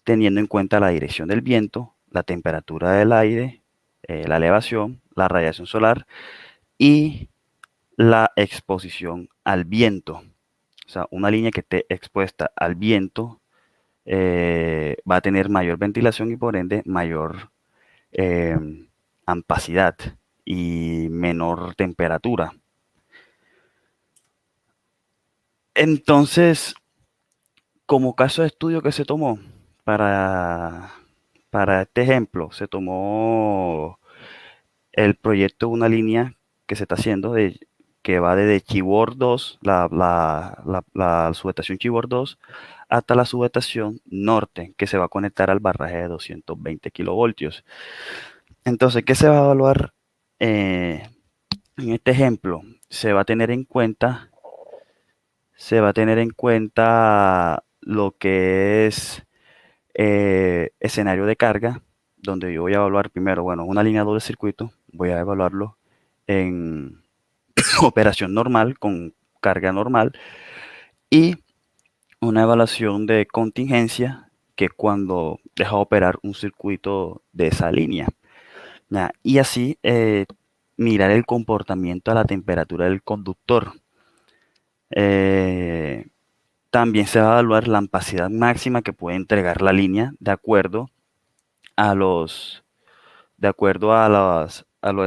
teniendo en cuenta la dirección del viento, la temperatura del aire, la elevación, la radiación solar y la exposición al viento. O sea, una línea que esté expuesta al viento va a tener mayor ventilación y por ende mayor ampacidad y menor temperatura. Entonces, como caso de estudio que se tomó para este ejemplo, se tomó el proyecto de una línea que se está haciendo que va desde Chibor 2, la subestación Chibor 2, hasta la subestación norte, que se va a conectar al barraje de 220 kilovoltios. Entonces, ¿qué se va a evaluar en este ejemplo? Se va a tener en cuenta lo que es escenario de carga, donde yo voy a evaluar primero, bueno, una línea doble circuito, voy a evaluarlo en operación normal, con carga normal, y una evaluación de contingencia, que cuando deja operar un circuito de esa línea. Y así mirar el comportamiento a la temperatura del conductor. También se va a evaluar la ampacidad máxima que puede entregar la línea de acuerdo a los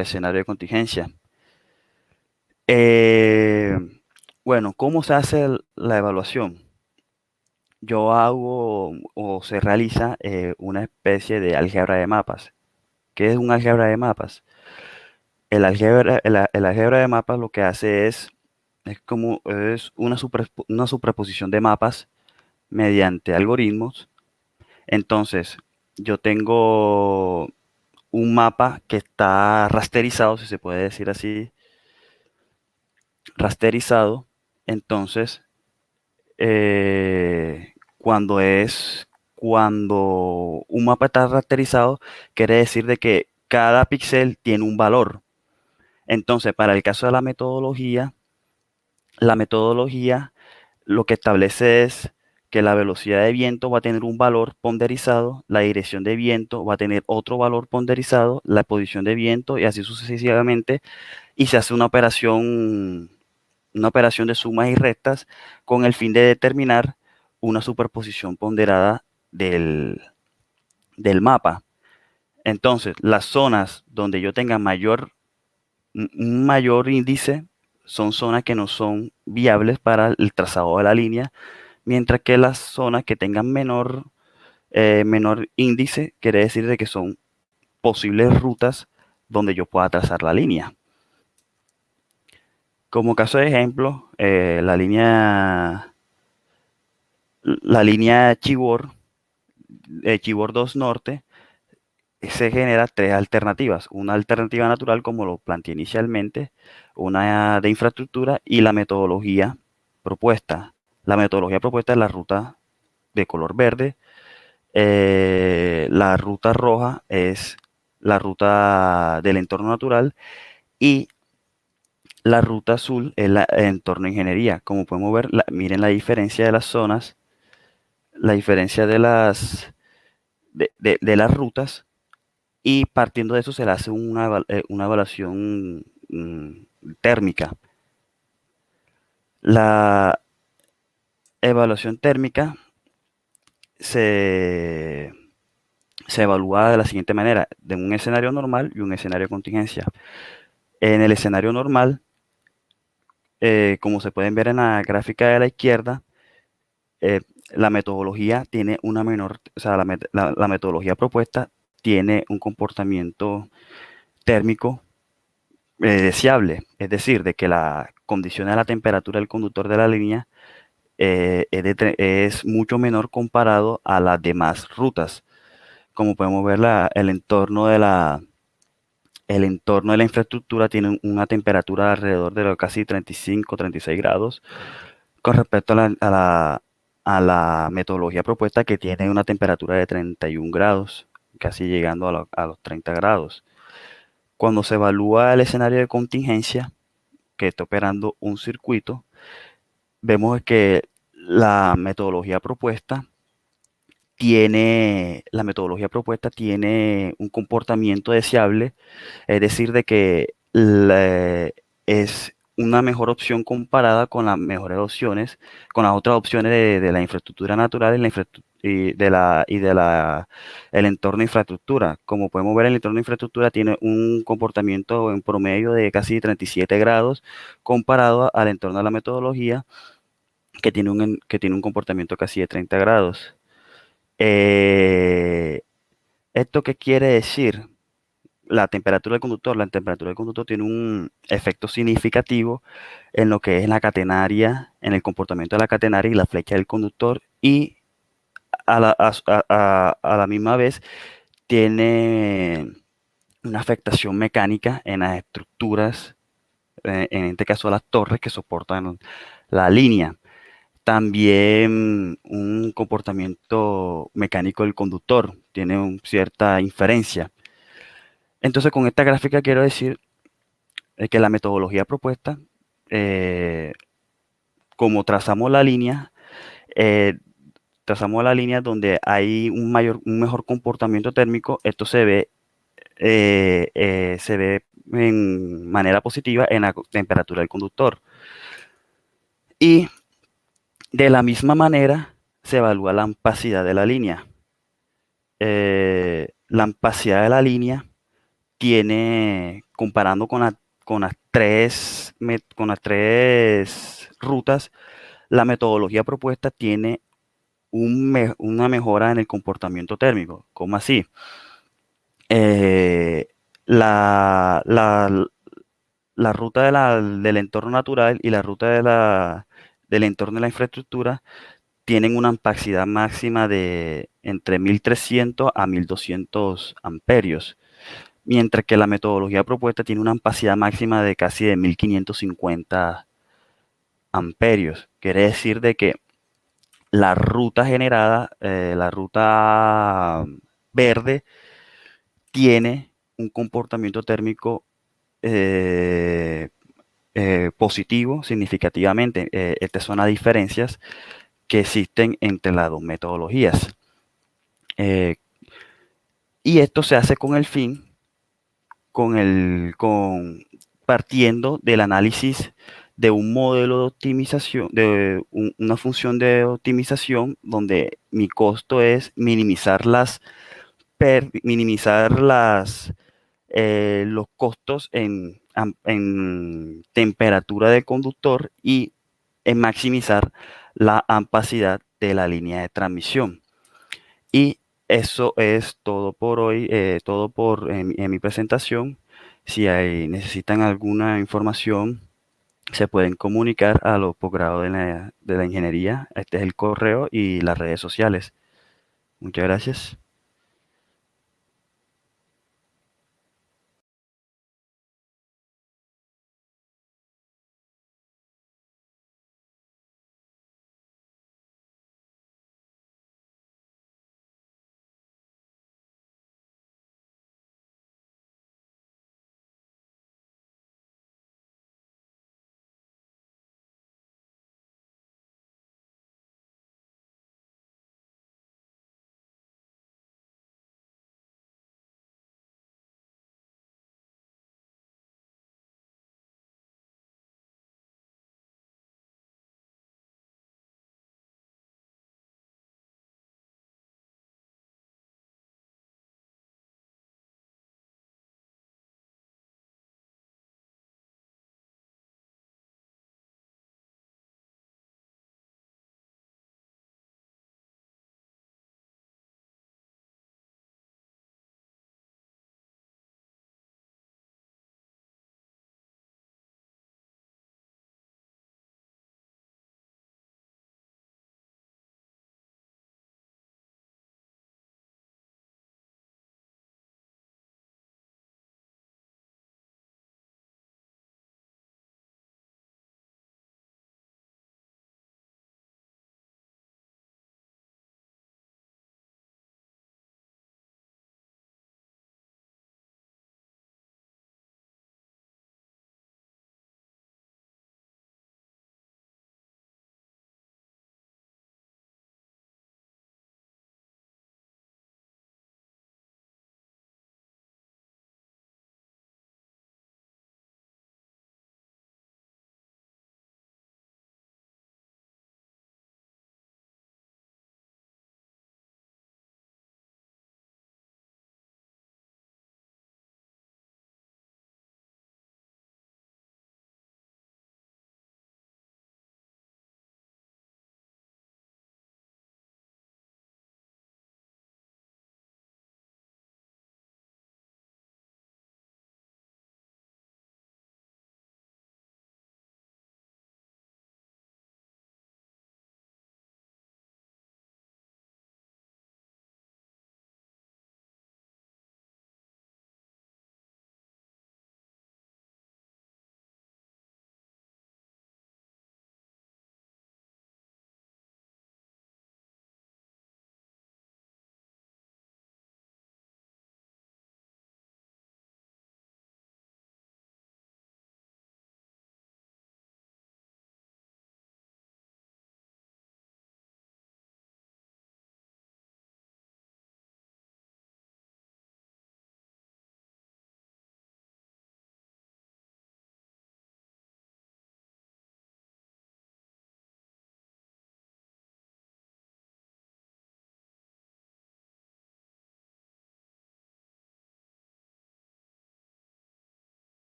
escenarios de contingencia. Bueno, ¿cómo se hace la evaluación? Yo hago o se realiza una especie de álgebra de mapas. ¿Qué es un álgebra de mapas? El álgebra de mapas lo que hace es una superposición de mapas mediante algoritmos. Entonces, yo tengo un mapa que está rasterizado, si se puede decir así, rasterizado. Entonces, cuando un mapa está rasterizado, quiere decir de que cada píxel tiene un valor. Entonces, para el caso de la metodología lo que establece es que la velocidad de viento va a tener un valor ponderizado, la dirección de viento va a tener otro valor ponderizado, la posición de viento y así sucesivamente, y se hace una operación de sumas y restas con el fin de determinar una superposición ponderada del mapa. Entonces, las zonas donde yo tenga un mayor índice son zonas que no son viables para el trazado de la línea, mientras que las zonas que tengan menor índice quiere decir de que son posibles rutas donde yo pueda trazar la línea. Como caso de ejemplo, la línea Chibor 2 Norte se genera tres alternativas. Una alternativa natural, como lo planteé inicialmente, una de infraestructura y la metodología propuesta. La metodología propuesta es la ruta de color verde. La ruta roja es la ruta del entorno natural y la ruta azul es el entorno de ingeniería. Como podemos ver, miren la diferencia de las zonas, la diferencia de las rutas, y partiendo de eso se le hace una evaluación térmica. La evaluación térmica se evalúa de la siguiente manera: de un escenario normal y un escenario de contingencia. En el escenario normal, como se pueden ver en la gráfica de la izquierda, eh, la metodología tiene una menor, o sea, la metodología propuesta tiene un comportamiento térmico deseable, es decir, de que la condición de la temperatura del conductor de la línea es mucho menor comparado a las demás rutas. Como podemos ver, el entorno de la infraestructura tiene una temperatura alrededor de los casi 35, 36 grados con respecto a la metodología propuesta, que tiene una temperatura de 31 grados, casi llegando a los 30 grados. Cuando se evalúa el escenario de contingencia, que está operando un circuito, vemos que la metodología propuesta tiene un comportamiento deseable, es decir, de que es una mejor opción comparada con las mejores opciones, con las otras opciones de la infraestructura natural el entorno de infraestructura. Como podemos ver, el entorno de infraestructura tiene un comportamiento en promedio de casi 37 grados comparado al entorno de la metodología, que tiene un comportamiento casi de 30 grados. ¿Esto qué quiere decir? La temperatura del conductor tiene un efecto significativo en lo que es la catenaria, en el comportamiento de la catenaria y la flecha del conductor, y a la misma vez tiene una afectación mecánica en las estructuras, en este caso las torres que soportan la línea. También un comportamiento mecánico del conductor tiene cierta inferencia. Entonces, con esta gráfica quiero decir que la metodología propuesta, eh, como eh, trazamos la línea donde hay un mejor comportamiento térmico, esto se ve en manera positiva en la temperatura del conductor. Y de la misma manera se evalúa la ampacidad de la línea. La ampacidad de la línea comparando con las tres rutas, la metodología propuesta tiene una mejora en el comportamiento térmico. ¿Cómo así? Eh, la, la, la ruta del entorno natural y la ruta del entorno de la infraestructura tienen una ampacidad máxima de entre 1300 a 1200 amperios, mientras que la metodología propuesta tiene una ampacidad máxima de casi de 1550 amperios. Quiere decir de que la ruta generada, la ruta verde, tiene un comportamiento térmico eh, positivo significativamente. Estas son las diferencias que existen entre las dos metodologías. Y esto se hace con el fin, partiendo del análisis de un modelo de optimización, una función de optimización donde mi costo es los costos en temperatura del conductor y en maximizar la ampacidad de la línea de transmisión. Y eso es todo por hoy, en mi presentación. Si necesitan alguna información, se pueden comunicar a los posgrados de la ingeniería. Este es el correo y las redes sociales. Muchas gracias.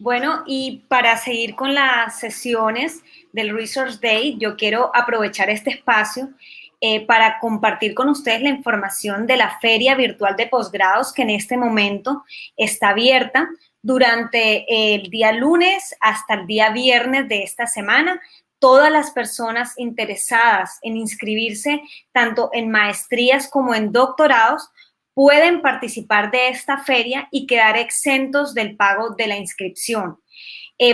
Bueno, y para seguir con las sesiones del Resource Day, yo quiero aprovechar este espacio para compartir con ustedes la información de la Feria Virtual de Posgrados que en este momento está abierta durante el día lunes hasta el día viernes de esta semana. Todas las personas interesadas en inscribirse tanto en maestrías como en doctorados pueden participar de esta feria y quedar exentos del pago de la inscripción.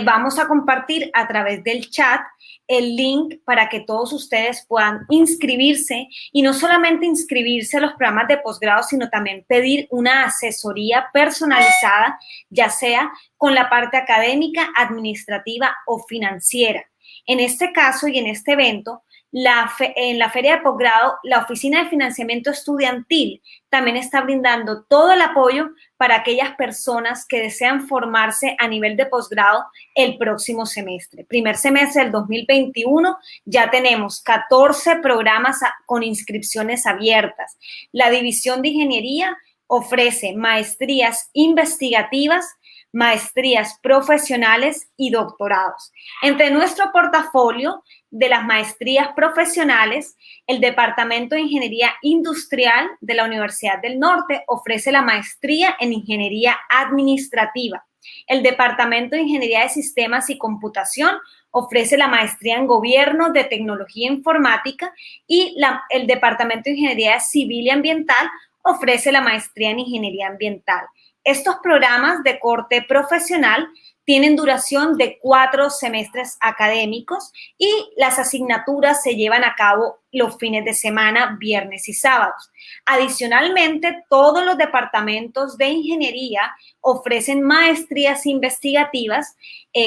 Vamos a compartir a través del chat el link para que todos ustedes puedan inscribirse y no solamente inscribirse a los programas de posgrado, sino también pedir una asesoría personalizada, ya sea con la parte académica, administrativa o financiera. En este caso y en este evento, en la Feria de Posgrado, la Oficina de Financiamiento Estudiantil también está brindando todo el apoyo para aquellas personas que desean formarse a nivel de posgrado el próximo semestre. Primer semestre del 2021 ya tenemos 14 programas con inscripciones abiertas. La División de Ingeniería ofrece maestrías investigativas, maestrías profesionales y doctorados. Entre nuestro portafolio de las maestrías profesionales, el Departamento de Ingeniería Industrial de la Universidad del Norte ofrece la maestría en Ingeniería Administrativa. El Departamento de Ingeniería de Sistemas y Computación ofrece la maestría en Gobierno de Tecnología Informática y el Departamento de Ingeniería Civil y Ambiental ofrece la maestría en Ingeniería Ambiental. Estos programas de corte profesional tienen duración de 4 semestres académicos y las asignaturas se llevan a cabo los fines de semana, viernes y sábados. Adicionalmente, todos los departamentos de ingeniería ofrecen maestrías investigativas,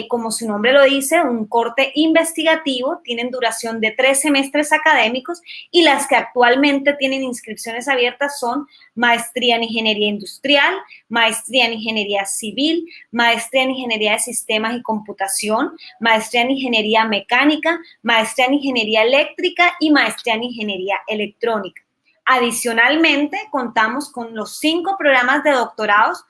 como su nombre lo dice, un corte investigativo, tienen duración de 3 semestres académicos y las que actualmente tienen inscripciones abiertas son maestría en Ingeniería Industrial, maestría en Ingeniería Civil, maestría en Ingeniería de Sistemas y Computación, maestría en Ingeniería Mecánica, maestría en Ingeniería Eléctrica y maestría en Ingeniería Electrónica. Adicionalmente, contamos con los 5 programas de doctorados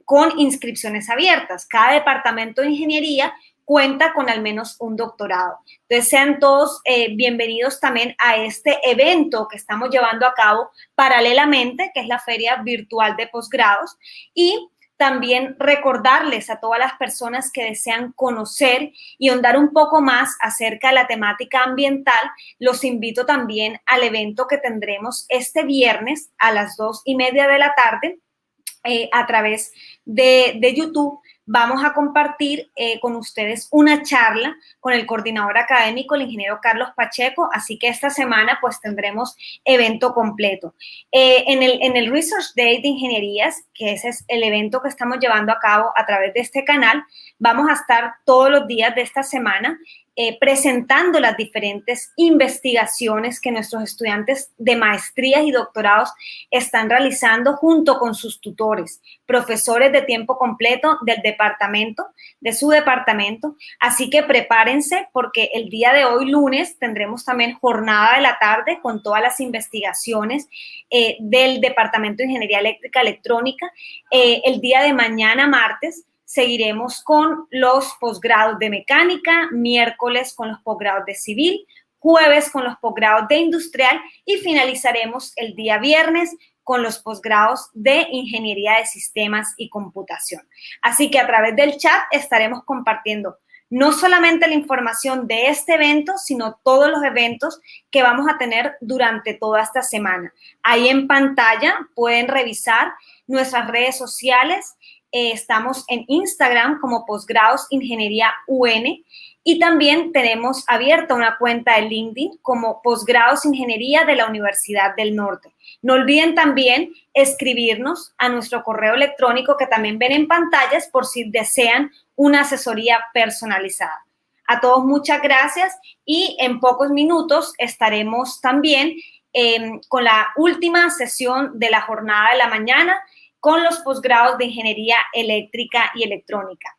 con inscripciones abiertas. Cada departamento de ingeniería cuenta con al menos un doctorado. Entonces, sean todos bienvenidos también a este evento que estamos llevando a cabo paralelamente, que es la Feria Virtual de Posgrados, y también recordarles a todas las personas que desean conocer y ahondar un poco más acerca de la temática ambiental, los invito también al evento que tendremos este viernes a las 2:30 de la tarde a través de YouTube. Vamos a compartir con ustedes una charla con el coordinador académico, el ingeniero Carlos Pacheco, así que esta semana pues tendremos evento completo. En el Resource Day de Ingenierías, que ese es el evento que estamos llevando a cabo a través de este canal, vamos a estar todos los días de esta semana presentando las diferentes investigaciones que nuestros estudiantes de maestrías y doctorados están realizando junto con sus tutores, profesores de tiempo completo del departamento, de su departamento. Así que prepárense porque el día de hoy, lunes, tendremos también jornada de la tarde con todas las investigaciones del Departamento de Ingeniería Eléctrica Electrónica. El día de mañana, martes, seguiremos con los posgrados de mecánica, miércoles con los posgrados de civil, jueves con los posgrados de industrial y finalizaremos el día viernes con los posgrados de ingeniería de sistemas y computación. Así que a través del chat estaremos compartiendo no solamente la información de este evento, sino todos los eventos que vamos a tener durante toda esta semana. Ahí en pantalla pueden revisar nuestras redes sociales. Estamos en Instagram como Posgrados Ingeniería UN y también tenemos abierta una cuenta de LinkedIn como Posgrados Ingeniería de la Universidad del Norte. No olviden también escribirnos a nuestro correo electrónico que también ven en pantallas por si desean una asesoría personalizada. A todos muchas gracias y en pocos minutos estaremos también con la última sesión de la jornada de la mañana con los posgrados de Ingeniería Eléctrica y Electrónica.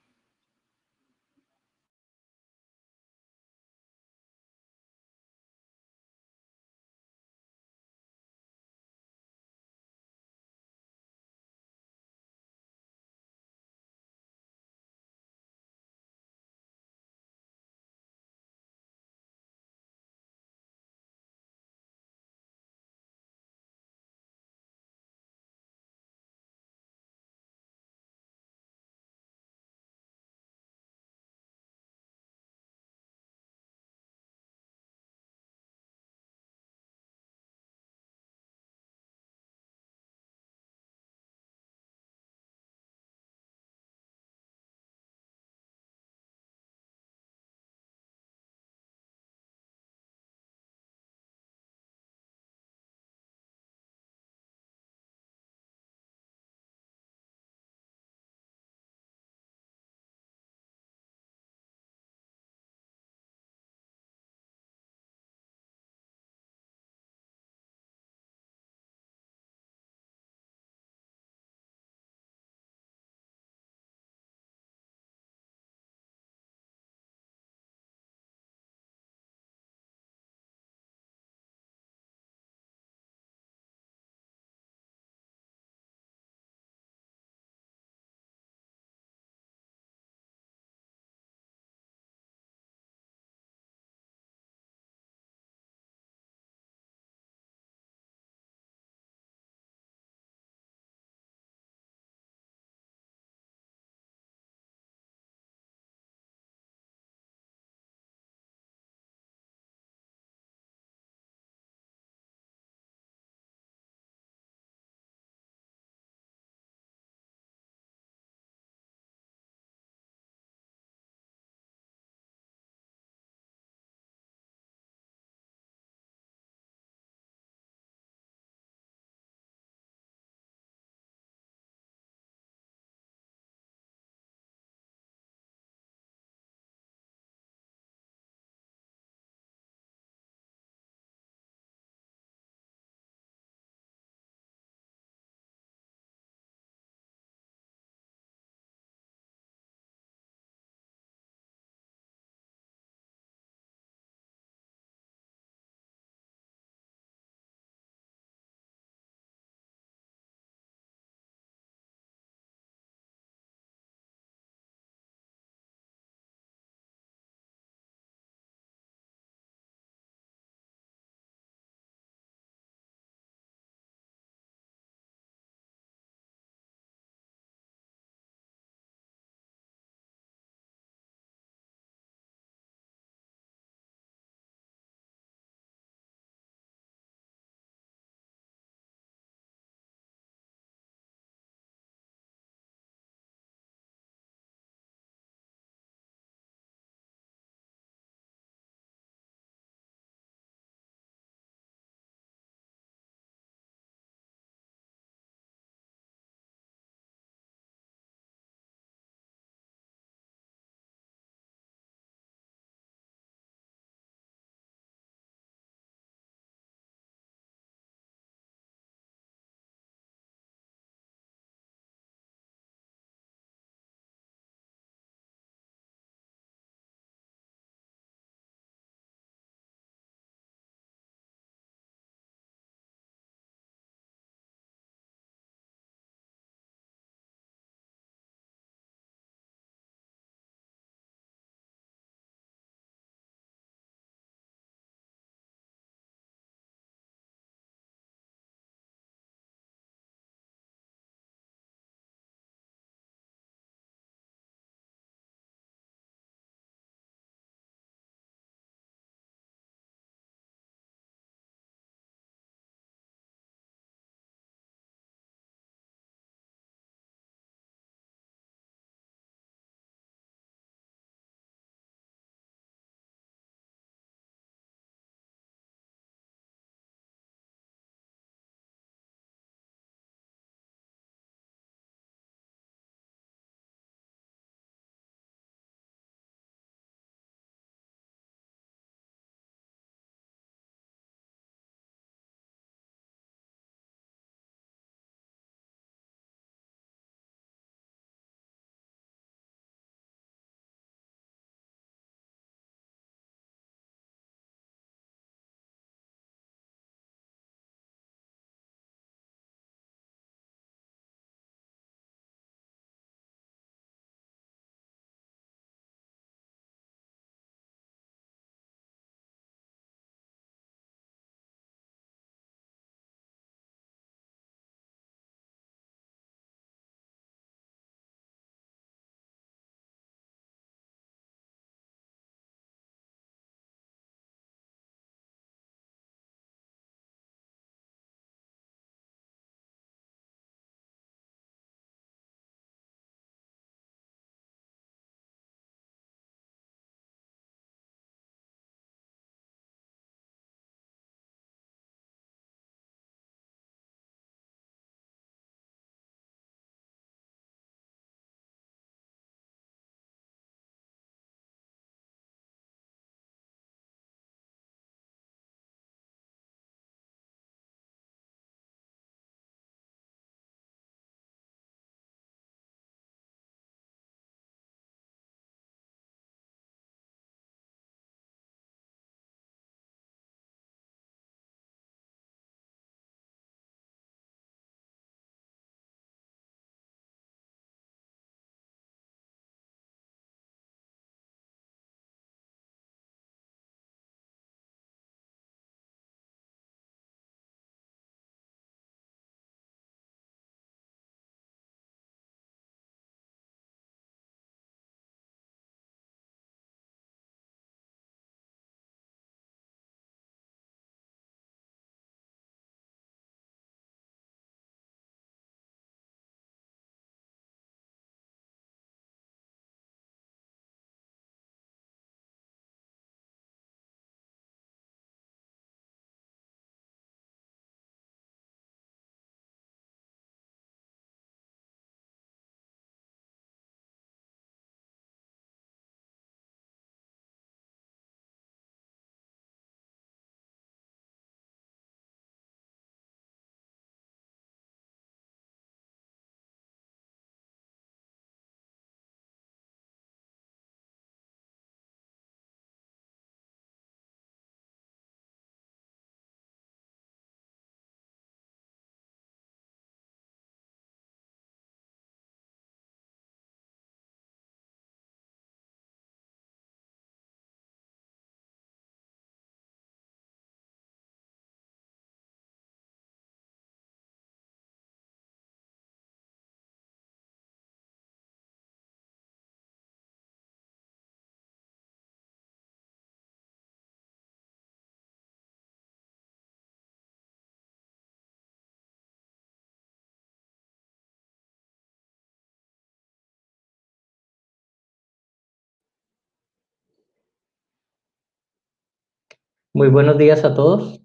Muy buenos días a todos.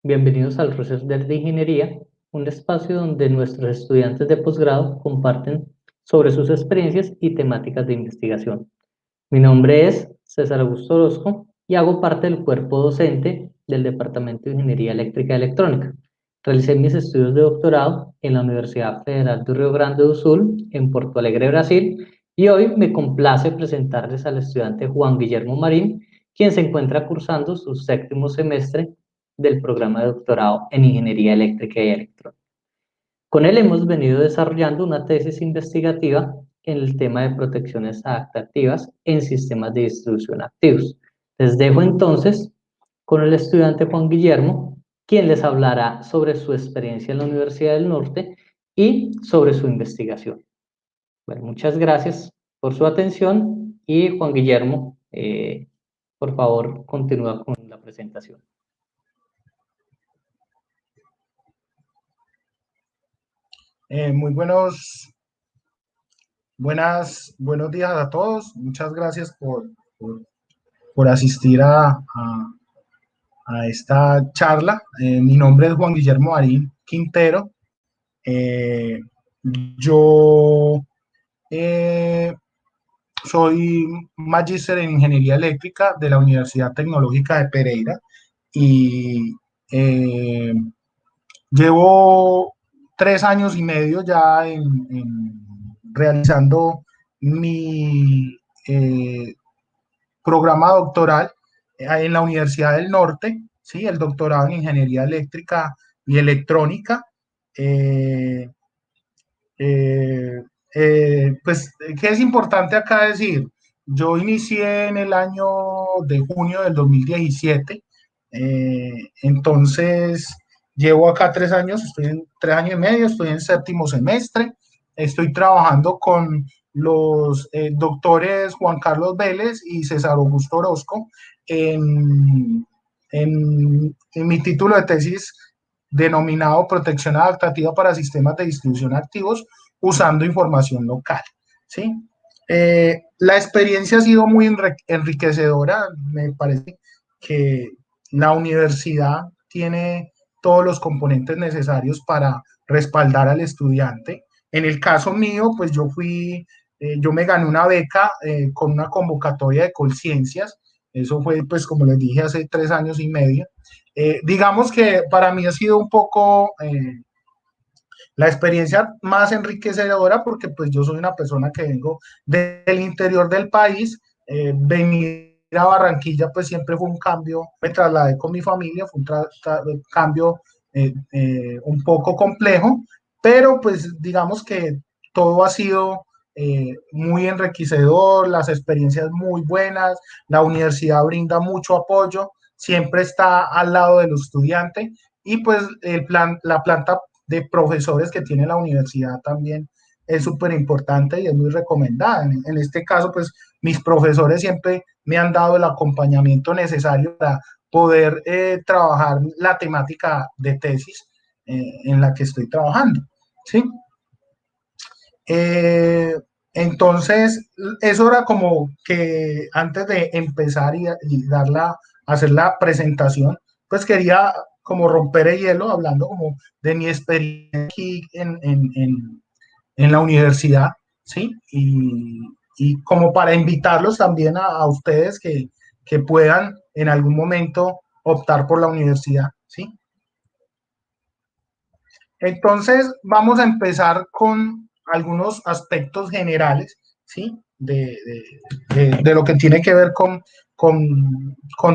Bienvenidos al Research Day de Ingeniería, un espacio donde nuestros estudiantes de posgrado comparten sobre sus experiencias y temáticas de investigación. Mi nombre es César Augusto Orozco y hago parte del cuerpo docente del Departamento de Ingeniería Eléctrica y Electrónica. Realicé mis estudios de doctorado en la Universidad Federal do Rio Grande do Sul, en Porto Alegre, Brasil, y hoy me complace presentarles al estudiante Juan Guillermo Marín, quien se encuentra cursando su 7º semestre del programa de doctorado en Ingeniería Eléctrica y Electrónica. Con él hemos venido desarrollando una tesis investigativa en el tema de protecciones adaptativas en sistemas de distribución activos. Les dejo entonces con el estudiante Juan Guillermo, quien les hablará sobre su experiencia en la Universidad del Norte y sobre su investigación. Bueno, muchas gracias por su atención y Juan Guillermo, por favor, continúa con la presentación. Muy buenos días a todos. Muchas gracias por asistir a esta charla. Mi nombre es Juan Guillermo Marín Quintero. Yo soy magíster en Ingeniería Eléctrica de la Universidad Tecnológica de Pereira y llevo 3 años y medio ya realizando mi programa doctoral en la Universidad del Norte, ¿sí? El doctorado en Ingeniería Eléctrica y Electrónica. Pues, ¿qué es importante acá decir? Yo inicié en el año de junio del 2017, entonces llevo acá 3 años, estoy en 3 años y medio, estoy en 7º semestre, estoy trabajando con los doctores Juan Carlos Vélez y César Augusto Orozco en mi título de tesis denominado Protección Adaptativa para Sistemas de Distribución Activos usando información local, ¿sí? La experiencia ha sido muy enriquecedora. Me parece que la universidad tiene todos los componentes necesarios para respaldar al estudiante. En el caso mío, pues yo me gané una beca con una convocatoria de Colciencias. Eso fue, pues, como les dije, hace 3 años y medio. Digamos que para mí ha sido un poco la experiencia más enriquecedora porque pues yo soy una persona que vengo del interior del país. Venir a Barranquilla pues siempre fue un cambio, me trasladé con mi familia, fue un cambio un poco complejo, pero pues digamos que todo ha sido muy enriquecedor, las experiencias muy buenas, la universidad brinda mucho apoyo, siempre está al lado del estudiante y pues la planta de profesores que tiene la universidad también es súper importante y es muy recomendada. En este caso, pues mis profesores siempre me han dado el acompañamiento necesario para poder trabajar la temática de tesis en la que estoy trabajando, ¿sí? Entonces, eso era como que antes de empezar y hacer la presentación, pues quería como romper el hielo hablando como de mi experiencia aquí en la universidad, ¿sí? Y como para invitarlos también a ustedes que puedan en algún momento optar por la universidad, ¿sí? Entonces, vamos a empezar con algunos aspectos generales, ¿sí? De lo que tiene que ver con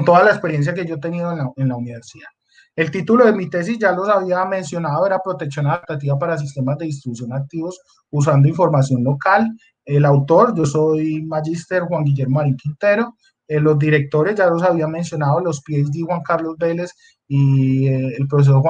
toda la experiencia que yo he tenido en la universidad. El título de mi tesis, ya los había mencionado, era Protección Adaptativa para Sistemas de Distribución Activos usando información local. El autor, yo soy magíster Juan Guillermo Marín Quintero. Los directores, ya los había mencionado, los PhD Juan Carlos Vélez y el profesor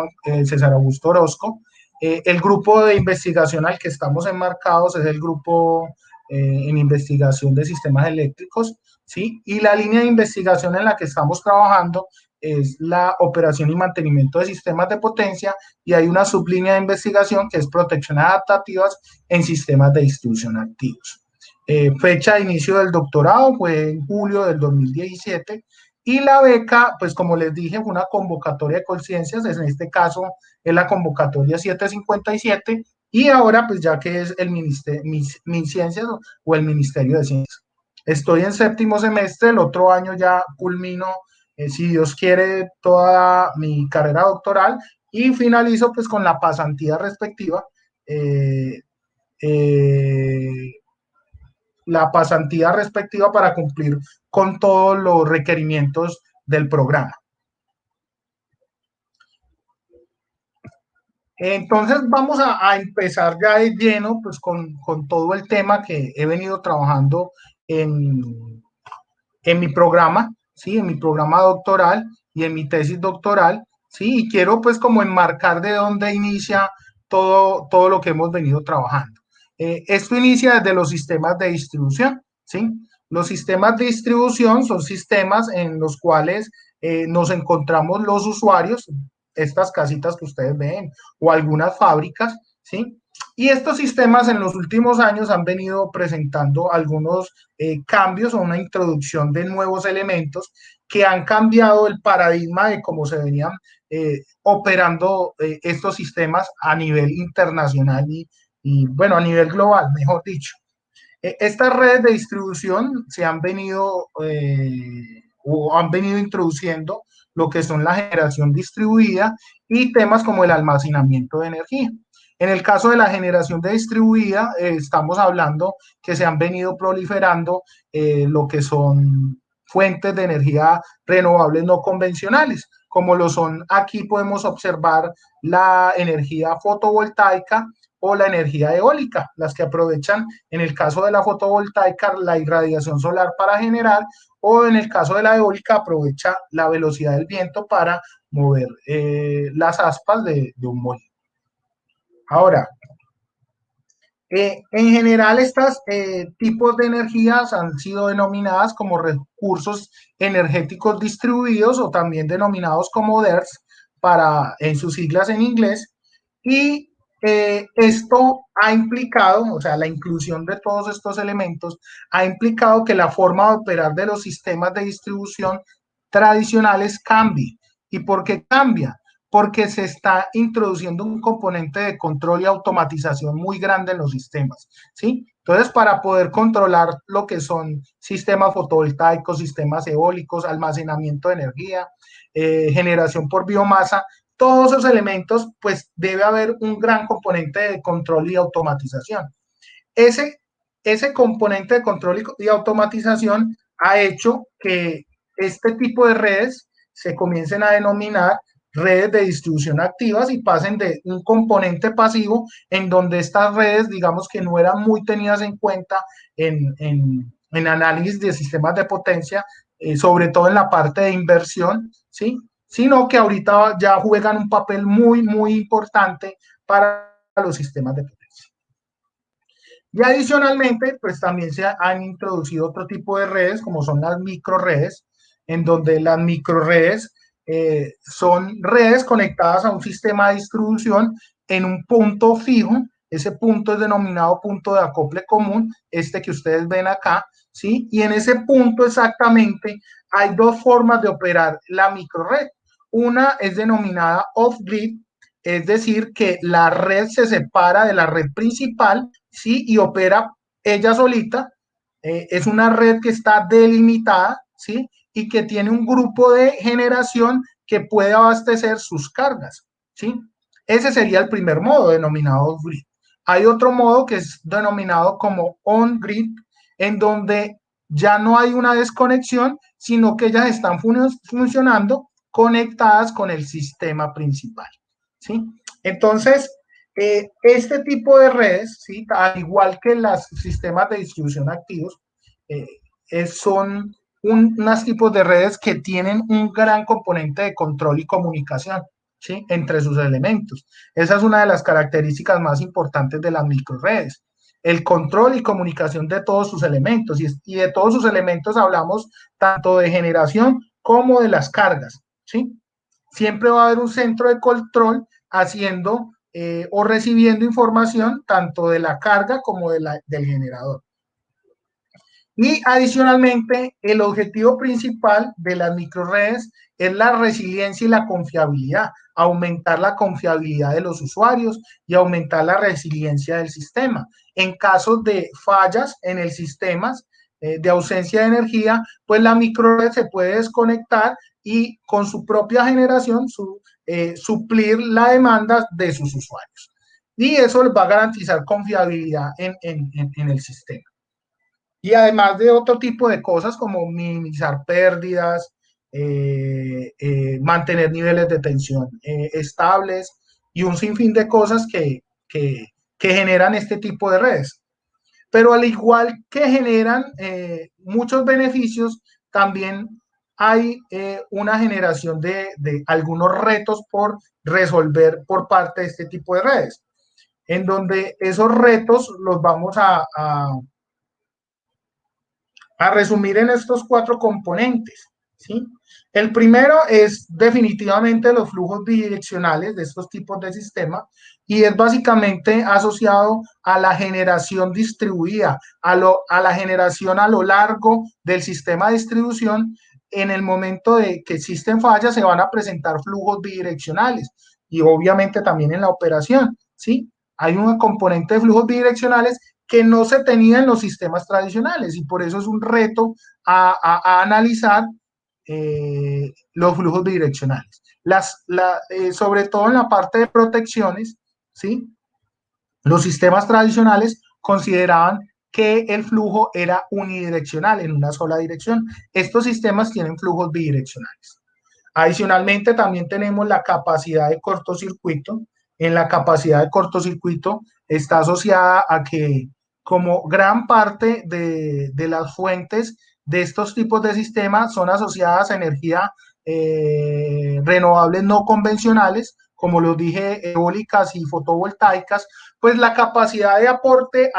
César Augusto Orozco. El grupo de investigación al que estamos enmarcados es el grupo en investigación de sistemas eléctricos, ¿sí? Y la línea de investigación en la que estamos trabajando es la operación y mantenimiento de sistemas de potencia, y hay una sublínea de investigación que es protección adaptativas en sistemas de distribución activos. Fecha de inicio del doctorado fue en julio del 2017 Y la beca, pues como les dije, fue una convocatoria de Colciencias, en este caso es la convocatoria 757, y ahora pues ya que es el ministerio, MinCiencias o el Ministerio de Ciencias. Estoy en séptimo semestre, el otro año ya culmino, si Dios quiere, toda mi carrera doctoral y finalizo pues con la pasantía respectiva, para cumplir con todos los requerimientos del programa. Entonces vamos a empezar ya de lleno pues con todo el tema que he venido trabajando en mi programa, ¿sí? En mi programa doctoral y en mi tesis doctoral, ¿sí? Y quiero pues como enmarcar de dónde inicia todo lo que hemos venido trabajando. Esto inicia desde los sistemas de distribución, ¿sí? Los sistemas de distribución son sistemas en los cuales nos encontramos los usuarios, estas casitas que ustedes ven, o algunas fábricas, ¿sí? Y estos sistemas en los últimos años han venido presentando algunos cambios o una introducción de nuevos elementos que han cambiado el paradigma de cómo se venían operando estos sistemas a nivel internacional y, bueno, a nivel global, mejor dicho. Estas redes de distribución se han venido o han venido introduciendo lo que son la generación distribuida y temas como el almacenamiento de energía. En el caso de la generación de distribuida, estamos hablando que se han venido proliferando lo que son fuentes de energía renovables no convencionales, como lo son, aquí podemos observar la energía fotovoltaica o la energía eólica, las que aprovechan, en el caso de la fotovoltaica, la irradiación solar para generar, o en el caso de la eólica, aprovecha la velocidad del viento para mover las aspas de un molino. Ahora, en general, estos tipos de energías han sido denominadas como recursos energéticos distribuidos o también denominados como DERs en sus siglas en inglés. Y esto ha implicado, o sea, la inclusión de todos estos elementos ha implicado que la forma de operar de los sistemas de distribución tradicionales cambie. ¿Y por qué cambia? Porque se está introduciendo un componente de control y automatización muy grande en los sistemas, ¿sí? Entonces, para poder controlar lo que son sistemas fotovoltaicos, sistemas eólicos, almacenamiento de energía, generación por biomasa, todos esos elementos, pues debe haber un gran componente de control y automatización. Ese componente de control y automatización ha hecho que este tipo de redes se comiencen a denominar redes de distribución activas y pasen de un componente pasivo en donde estas redes, digamos que no eran muy tenidas en cuenta en análisis de sistemas de potencia, sobre todo en la parte de inversión, ¿sí? Sino que ahorita ya juegan un papel muy, muy importante para los sistemas de potencia. Y adicionalmente, pues también se han introducido otro tipo de redes, como son las microredes, en donde las microredes son redes conectadas a un sistema de distribución en un punto fijo. Ese punto es denominado punto de acople común, este que ustedes ven acá, ¿sí? Y en ese punto exactamente hay dos formas de operar la microred. Una es denominada off-grid, es decir, que la red se separa de la red principal, ¿sí? Y opera ella solita. Es una red que está delimitada, ¿sí? Y que tiene un grupo de generación que puede abastecer sus cargas, ¿sí? Ese sería el primer modo, denominado off-grid. Hay otro modo que es denominado como on-grid, en donde ya no hay una desconexión, sino que ellas están funcionando conectadas con el sistema principal, ¿sí? Entonces, este tipo de redes, ¿sí? Al igual que los sistemas de distribución activos, son unos tipos de redes que tienen un gran componente de control y comunicación, ¿sí? Entre sus elementos. Esa es una de las características más importantes de las microredes. El control y comunicación de todos sus elementos. Y de todos sus elementos hablamos tanto de generación como de las cargas, ¿sí? Siempre va a haber un centro de control haciendo o recibiendo información tanto de la carga como del generador. Y adicionalmente, el objetivo principal de las microredes es la resiliencia y la confiabilidad, aumentar la confiabilidad de los usuarios y aumentar la resiliencia del sistema. En casos de fallas en el sistema, de ausencia de energía, pues la microred se puede desconectar y con su propia generación suplir la demanda de sus usuarios. Y eso les va a garantizar confiabilidad en el sistema. Y además de otro tipo de cosas como minimizar pérdidas, mantener niveles de tensión estables y un sinfín de cosas que generan este tipo de redes. Pero al igual que generan muchos beneficios, también hay una generación de algunos retos por resolver por parte de este tipo de redes, en donde esos retos los vamos a resumir en estos 4 componentes, ¿sí? El primero es definitivamente los flujos bidireccionales de estos tipos de sistemas y es básicamente asociado a la generación distribuida, a la generación a lo largo del sistema de distribución. En el momento de que existen fallas se van a presentar flujos bidireccionales y obviamente también en la operación, ¿sí? Hay un componente de flujos bidireccionales que no se tenía en los sistemas tradicionales y por eso es un reto a analizar los flujos bidireccionales. Sobre todo en la parte de protecciones, ¿sí? Los sistemas tradicionales consideraban que el flujo era unidireccional, en una sola dirección. Estos sistemas tienen flujos bidireccionales. Adicionalmente, también tenemos la capacidad de cortocircuito. En la capacidad de cortocircuito está asociada a que como gran parte de las fuentes de estos tipos de sistemas son asociadas a energía renovables no convencionales, como lo dije, eólicas y fotovoltaicas, pues la capacidad de aporte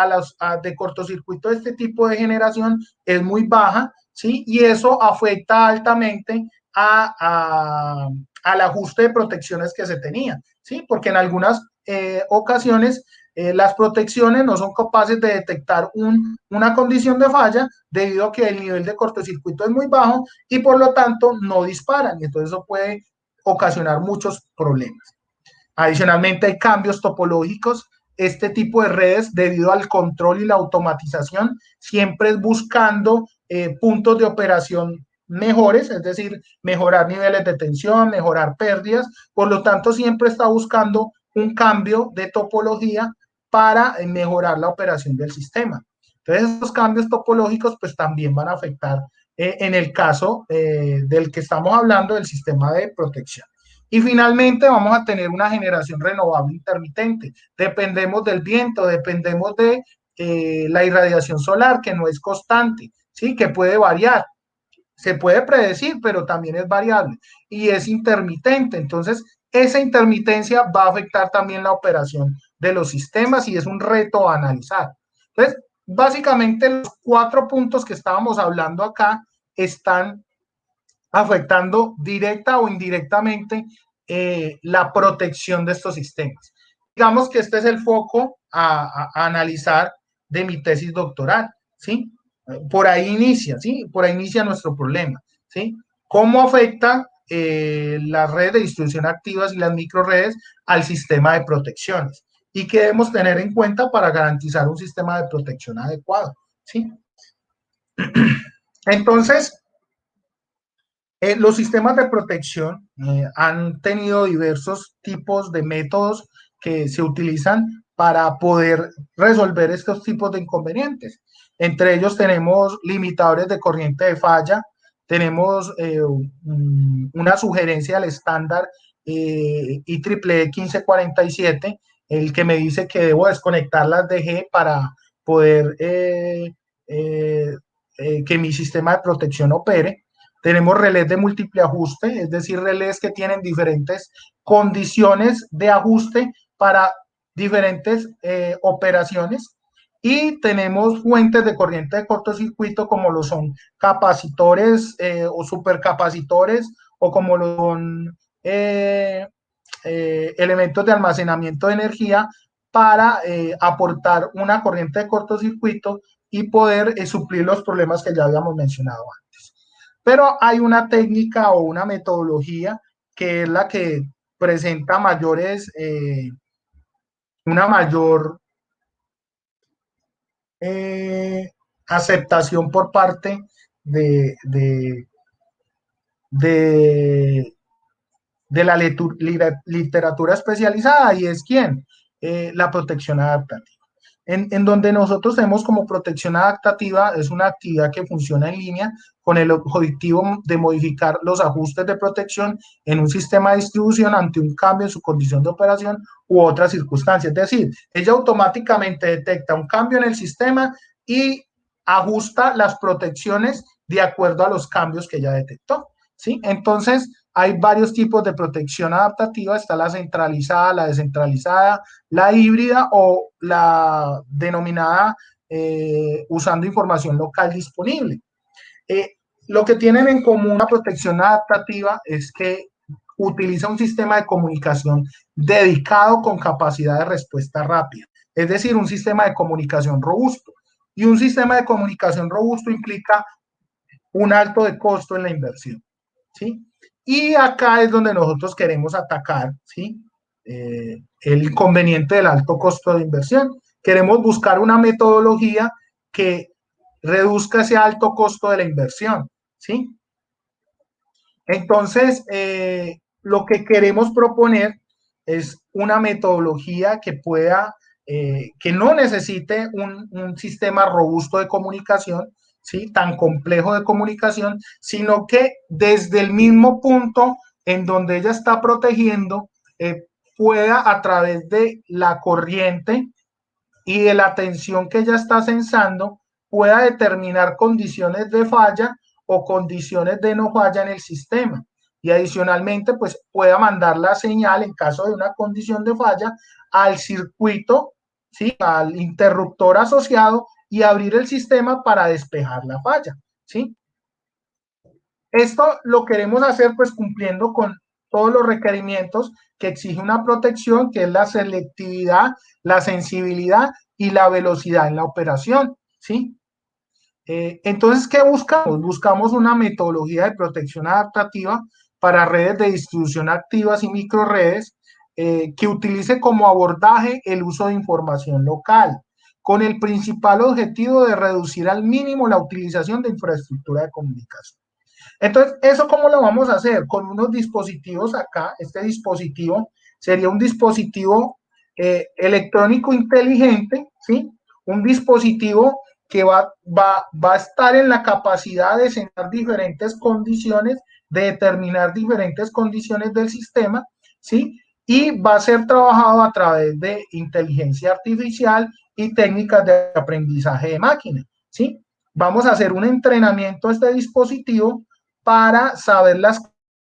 de cortocircuito de este tipo de generación es muy baja, ¿sí? Y eso afecta altamente al ajuste de protecciones que se tenía, ¿sí? Porque en algunas ocasiones las protecciones no son capaces de detectar una condición de falla debido a que el nivel de cortocircuito es muy bajo y por lo tanto no disparan, y entonces eso puede ocasionar muchos problemas. Adicionalmente hay cambios topológicos. Este tipo de redes, debido al control y la automatización, siempre es buscando puntos de operación mejores, es decir, mejorar niveles de tensión, mejorar pérdidas, por lo tanto siempre está buscando un cambio de topología para mejorar la operación del sistema. Entonces, estos cambios topológicos pues también van a afectar en el caso del que estamos hablando del sistema de protección. Y finalmente vamos a tener una generación renovable intermitente. Dependemos del viento, dependemos de la irradiación solar, que no es constante, ¿sí? Que puede variar. Se puede predecir, pero también es variable. Y es intermitente. Entonces, esa intermitencia va a afectar también la operación de los sistemas y es un reto a analizar. Entonces, básicamente los 4 puntos que estábamos hablando acá están afectando directa o indirectamente la protección de estos sistemas. Digamos que este es el foco a analizar de mi tesis doctoral, ¿sí? Por ahí inicia, ¿sí? Por ahí inicia nuestro problema, ¿sí? ¿Cómo afecta las redes de distribución activas y las microredes al sistema de protecciones? ¿Y qué debemos tener en cuenta para garantizar un sistema de protección adecuado? ¿Sí? Entonces, los sistemas de protección han tenido diversos tipos de métodos que se utilizan para poder resolver estos tipos de inconvenientes. Entre ellos tenemos limitadores de corriente de falla, tenemos una sugerencia al estándar IEEE 1547, el que me dice que debo desconectar las DG para poder que mi sistema de protección opere. Tenemos relés de múltiple ajuste, es decir, relés que tienen diferentes condiciones de ajuste para diferentes operaciones. Y tenemos fuentes de corriente de cortocircuito como lo son capacitores o supercapacitores o como lo son elementos de almacenamiento de energía para aportar una corriente de cortocircuito y poder suplir los problemas que ya habíamos mencionado antes. Pero hay una técnica o una metodología que es la que presenta una mayor aceptación por parte de la literatura especializada, y es ¿quién? La protección adaptativa. En donde nosotros tenemos como protección adaptativa, es una actividad que funciona en línea con el objetivo de modificar los ajustes de protección en un sistema de distribución ante un cambio en su condición de operación u otras circunstancias. Es decir, ella automáticamente detecta un cambio en el sistema y ajusta las protecciones de acuerdo a los cambios que ella detectó, ¿sí? Entonces, hay varios tipos de protección adaptativa, está la centralizada, la descentralizada, la híbrida o la denominada usando información local disponible. Lo que tienen en común la protección adaptativa es que utiliza un sistema de comunicación dedicado con capacidad de respuesta rápida, es decir, un sistema de comunicación robusto. Y un sistema de comunicación robusto implica un alto de costo en la inversión, ¿sí? Y acá es donde nosotros queremos atacar, ¿sí? El inconveniente del alto costo de inversión. Queremos buscar una metodología que reduzca ese alto costo de la inversión, ¿sí? Entonces, lo que queremos proponer es una metodología que pueda, que no necesite un sistema robusto de comunicación, ¿sí? Tan complejo de comunicación, sino que desde el mismo punto en donde ella está protegiendo, pueda a través de la corriente y de la tensión que ella está sensando, pueda determinar condiciones de falla o condiciones de no falla en el sistema. Y adicionalmente, pues pueda mandar la señal en caso de una condición de falla al circuito, ¿sí? Al interruptor asociado y abrir el sistema para despejar la falla, ¿sí? Esto lo queremos hacer pues cumpliendo con todos los requerimientos que exige una protección, que es la selectividad, la sensibilidad y la velocidad en la operación, ¿sí? Entonces, ¿qué buscamos? Buscamos una metodología de protección adaptativa para redes de distribución activas y microredes que utilice como abordaje el uso de información local, con el principal objetivo de reducir al mínimo la utilización de infraestructura de comunicación. Entonces, ¿eso cómo lo vamos a hacer? Con unos dispositivos acá. Este dispositivo sería un dispositivo electrónico inteligente, ¿sí? Un dispositivo que va a estar en la capacidad de sentar diferentes condiciones, de determinar diferentes condiciones del sistema, ¿sí? Y va a ser trabajado a través de inteligencia artificial y técnicas de aprendizaje de máquina, ¿sí? Vamos a hacer un entrenamiento a este dispositivo para saber las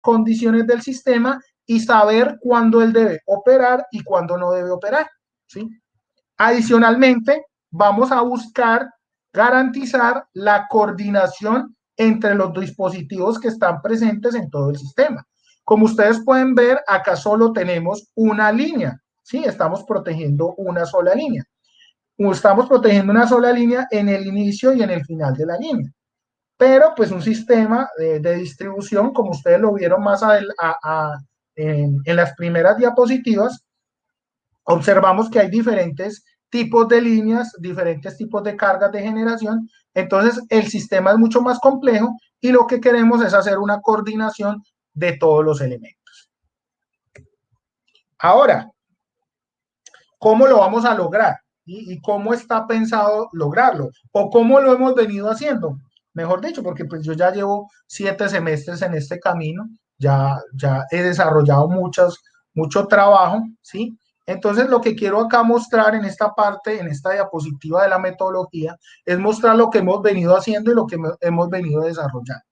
condiciones del sistema y saber cuándo él debe operar y cuándo no debe operar, ¿sí? Adicionalmente, vamos a buscar garantizar la coordinación entre los dispositivos que están presentes en todo el sistema. Como ustedes pueden ver, acá solo tenemos una línea, ¿sí? Estamos protegiendo una sola línea. Estamos protegiendo una sola línea en el inicio y en el final de la línea. Pero pues un sistema de distribución, como ustedes lo vieron más en las primeras diapositivas, observamos que hay diferentes tipos de líneas, diferentes tipos de cargas de generación. Entonces, el sistema es mucho más complejo y lo que queremos es hacer una coordinación de todos los elementos. Ahora, ¿cómo lo vamos a lograr? ¿Y cómo está pensado lograrlo? ¿O cómo lo hemos venido haciendo? Mejor dicho, porque pues yo ya llevo 7 semestres en este camino, ya he desarrollado mucho trabajo, ¿sí? Entonces, lo que quiero acá mostrar en esta parte, en esta diapositiva de la metodología, es mostrar lo que hemos venido haciendo y lo que hemos venido desarrollando,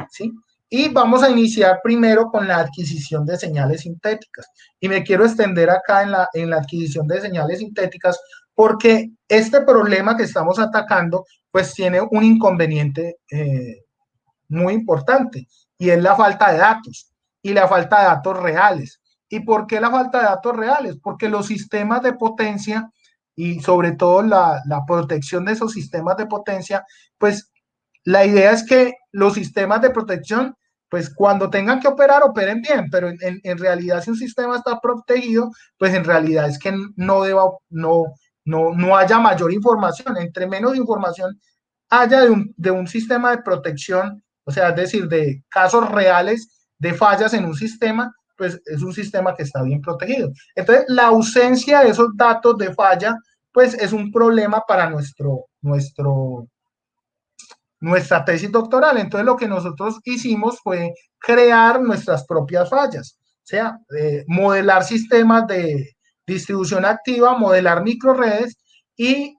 ¿sí? Y vamos a iniciar primero con la adquisición de señales sintéticas. Y me quiero extender acá en la adquisición de señales sintéticas porque este problema que estamos atacando, pues tiene un inconveniente muy importante y es la falta de datos y la falta de datos reales. ¿Y por qué la falta de datos reales? Porque los sistemas de potencia y sobre todo la protección de esos sistemas de potencia, pues la idea es que los sistemas de protección, pues cuando tengan que operar, operen bien, pero en realidad si un sistema está protegido, pues en realidad es que no haya mayor información. Entre menos información haya de un sistema de protección, o sea, es decir, de casos reales de fallas en un sistema, pues es un sistema que está bien protegido. Entonces, la ausencia de esos datos de falla, pues es un problema para nuestra tesis doctoral. Entonces, lo que nosotros hicimos fue crear nuestras propias fallas, o sea, modelar sistemas de distribución activa, modelar microredes, y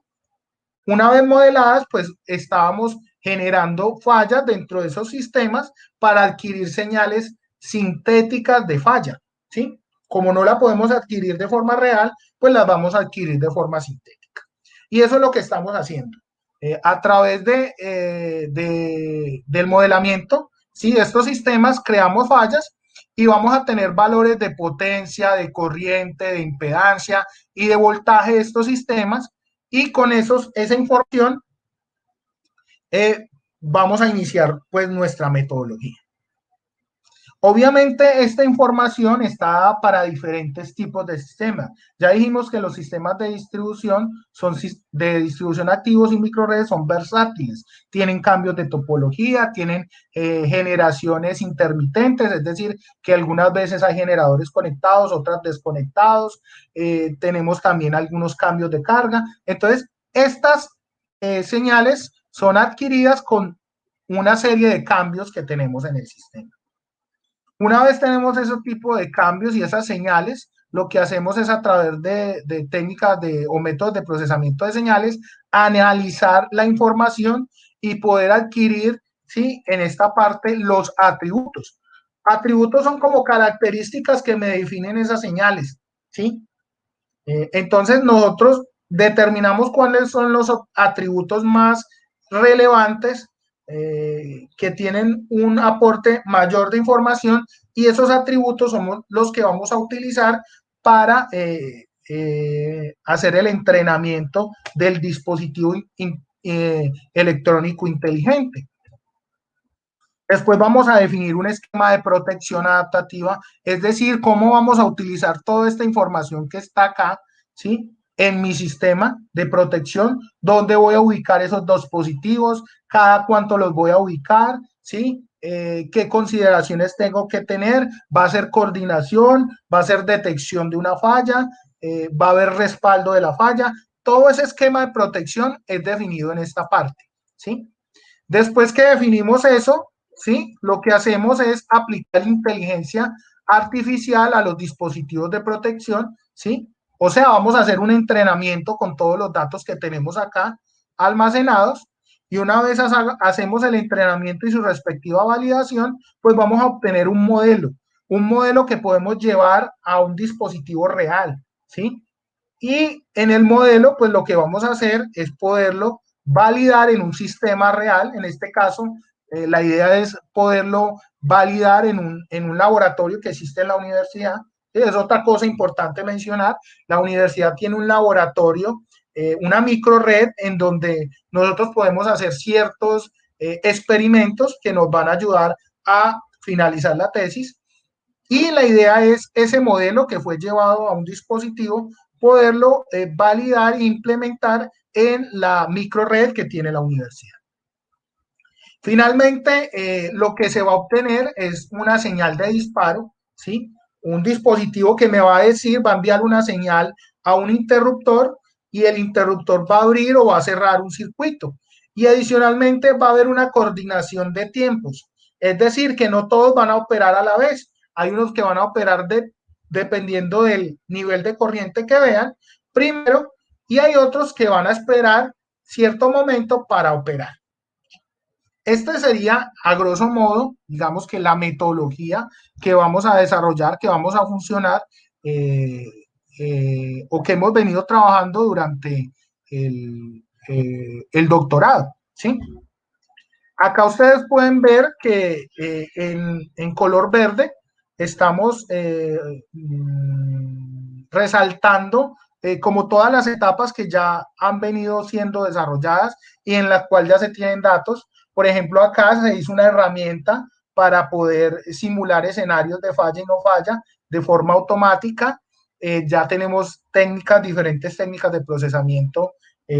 una vez modeladas, pues estábamos generando fallas dentro de esos sistemas para adquirir señales sintéticas de falla, ¿sí? Como no la podemos adquirir de forma real, pues las vamos a adquirir de forma sintética. Y eso es lo que estamos haciendo. A través del modelamiento, ¿sí? De estos sistemas creamos fallas y vamos a tener valores de potencia, de corriente, de impedancia y de voltaje de estos sistemas, y con esa información vamos a iniciar pues nuestra metodología. Obviamente esta información está para diferentes tipos de sistemas. Ya dijimos que los sistemas de distribución activos y microredes son versátiles, tienen cambios de topología, tienen generaciones intermitentes, es decir, que algunas veces hay generadores conectados, otras desconectados, tenemos también algunos cambios de carga. Entonces, estas señales son adquiridas con una serie de cambios que tenemos en el sistema. Una vez tenemos ese tipo de cambios y esas señales, lo que hacemos es, a través de técnicas o métodos de procesamiento de señales, analizar la información y poder adquirir, ¿sí?, en esta parte los atributos. Atributos son como características que me definen esas señales, ¿sí? Entonces nosotros determinamos cuáles son los atributos más relevantes, que tienen un aporte mayor de información, y esos atributos somos los que vamos a utilizar para hacer el entrenamiento del dispositivo electrónico inteligente. Después vamos a definir un esquema de protección adaptativa, es decir, cómo vamos a utilizar toda esta información que está acá, ¿sí?, en mi sistema de protección, dónde voy a ubicar esos dispositivos, cada cuánto los voy a ubicar, ¿sí? Qué consideraciones tengo que tener, va a ser coordinación, va a ser detección de una falla, va a haber respaldo de la falla. Todo ese esquema de protección es definido en esta parte, ¿sí? Después que definimos eso, ¿sí?, lo que hacemos es aplicar inteligencia artificial a los dispositivos de protección, ¿sí? O sea, vamos a hacer un entrenamiento con todos los datos que tenemos acá almacenados, y una vez hacemos el entrenamiento y su respectiva validación, pues vamos a obtener un modelo que podemos llevar a un dispositivo real, ¿sí? Y en el modelo, pues lo que vamos a hacer es poderlo validar en un sistema real. En este caso, la idea es poderlo validar en un laboratorio que existe en la universidad. Es otra cosa importante mencionar: la universidad tiene un laboratorio, una microred, en donde nosotros podemos hacer ciertos experimentos que nos van a ayudar a finalizar la tesis, y la idea es ese modelo que fue llevado a un dispositivo, poderlo validar e implementar en la microred que tiene la universidad. Finalmente, lo que se va a obtener es una señal de disparo, ¿sí? Un dispositivo que me va a decir, va a enviar una señal a un interruptor, y el interruptor va a abrir o va a cerrar un circuito. Y adicionalmente va a haber una coordinación de tiempos, es decir, que no todos van a operar a la vez. Hay unos que van a operar dependiendo del nivel de corriente que vean primero, y hay otros que van a esperar cierto momento para operar. Este sería, a grosso modo, digamos que la metodología que vamos a desarrollar, que vamos a funcionar, o que hemos venido trabajando durante el doctorado, ¿sí? Acá ustedes pueden ver que en color verde estamos resaltando como todas las etapas que ya han venido siendo desarrolladas y en las cuales ya se tienen datos. Por ejemplo, acá se hizo una herramienta para poder simular escenarios de falla y no falla de forma automática. Ya tenemos diferentes técnicas de procesamiento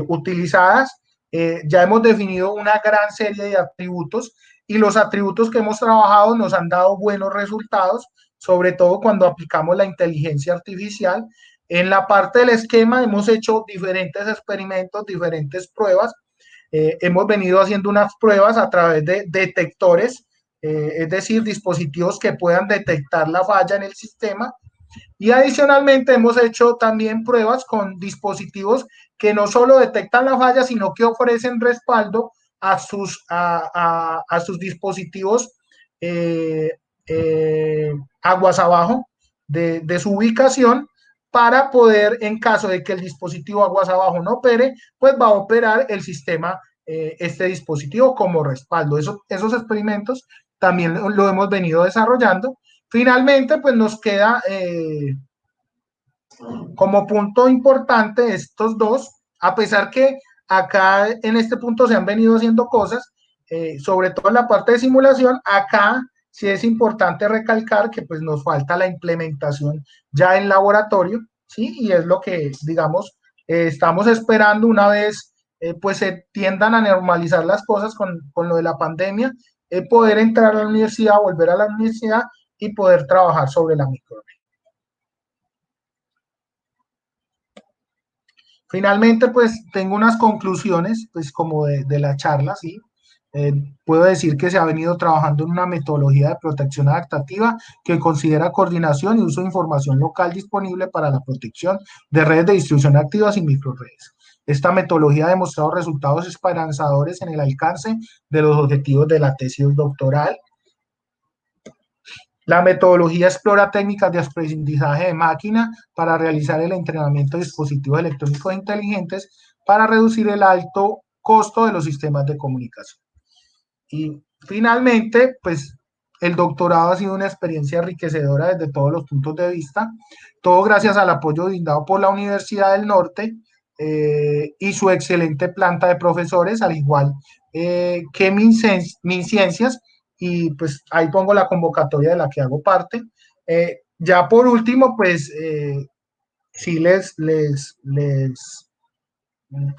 utilizadas. Ya hemos definido una gran serie de atributos y los atributos que hemos trabajado nos han dado buenos resultados, sobre todo cuando aplicamos la inteligencia artificial. En la parte del esquema hemos hecho diferentes experimentos, diferentes pruebas. Hemos venido haciendo unas pruebas a través de detectores, es decir, dispositivos que puedan detectar la falla en el sistema. Y adicionalmente hemos hecho también pruebas con dispositivos que no solo detectan la falla, sino que ofrecen respaldo a sus dispositivos aguas abajo de su ubicación, para poder, en caso de que el dispositivo aguas abajo no opere, pues va a operar el sistema, este dispositivo como respaldo. Esos experimentos también lo hemos venido desarrollando. Finalmente, pues nos queda como punto importante estos dos, a pesar que acá en este punto se han venido haciendo cosas, sobre todo en la parte de simulación. Acá sí es importante recalcar que pues nos falta la implementación ya en laboratorio, ¿sí? Y es lo que, digamos, estamos esperando una vez pues se tiendan a normalizar las cosas con lo de la pandemia, poder entrar a la universidad, volver a la universidad y poder trabajar sobre la microred. Finalmente, pues tengo unas conclusiones, pues como de la charla, ¿sí? Puedo decir que se ha venido trabajando en una metodología de protección adaptativa que considera coordinación y uso de información local disponible para la protección de redes de distribución activas y microredes. Esta metodología ha demostrado resultados esperanzadores en el alcance de los objetivos de la tesis doctoral. La metodología explora técnicas de aprendizaje de máquina para realizar el entrenamiento de dispositivos electrónicos inteligentes para reducir el alto costo de los sistemas de comunicación. Y finalmente, pues el doctorado ha sido una experiencia enriquecedora desde todos los puntos de vista, todo gracias al apoyo brindado por la Universidad del Norte y su excelente planta de profesores, al igual que MinCiencias, y pues ahí pongo la convocatoria de la que hago parte. Ya por último, pues sí les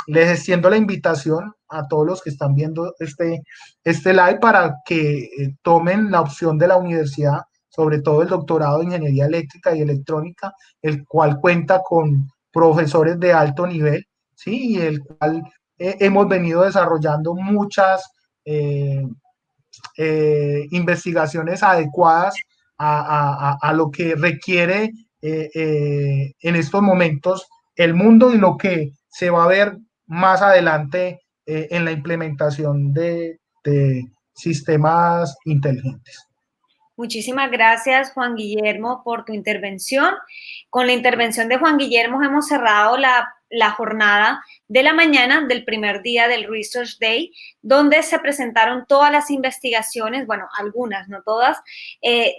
extiendo la invitación a todos los que están viendo este live para que tomen la opción de la universidad, sobre todo el doctorado de Ingeniería Eléctrica y Electrónica, el cual cuenta con profesores de alto nivel, ¿sí? Y el cual hemos venido desarrollando muchas investigaciones adecuadas a lo que requiere en estos momentos el mundo y lo que se va a ver más adelante en la implementación de sistemas inteligentes. Muchísimas gracias, Juan Guillermo, por tu intervención. Con la intervención de Juan Guillermo hemos cerrado la jornada de la mañana del primer día del Research Day, donde se presentaron todas las investigaciones, bueno, algunas, no todas,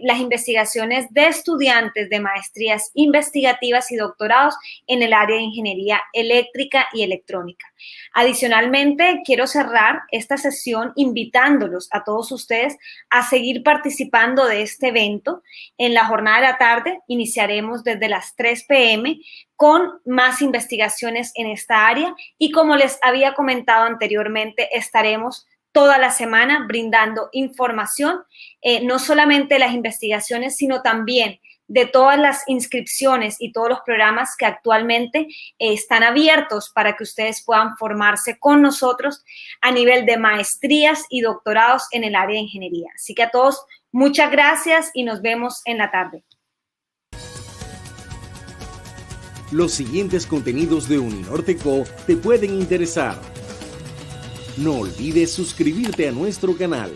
las investigaciones de estudiantes de maestrías investigativas y doctorados en el área de ingeniería eléctrica y electrónica. Adicionalmente, quiero cerrar esta sesión invitándolos a todos ustedes a seguir participando de este evento. En la jornada de la tarde iniciaremos desde las 3 p.m. con más investigaciones en esta área y, como les había comentado anteriormente, estaremos toda la semana brindando información, no solamente de las investigaciones, sino también de todas las inscripciones y todos los programas que actualmente están abiertos para que ustedes puedan formarse con nosotros a nivel de maestrías y doctorados en el área de ingeniería. Así que a todos, muchas gracias y nos vemos en la tarde. Los siguientes contenidos de Uninorte.co te pueden interesar. No olvides suscribirte a nuestro canal.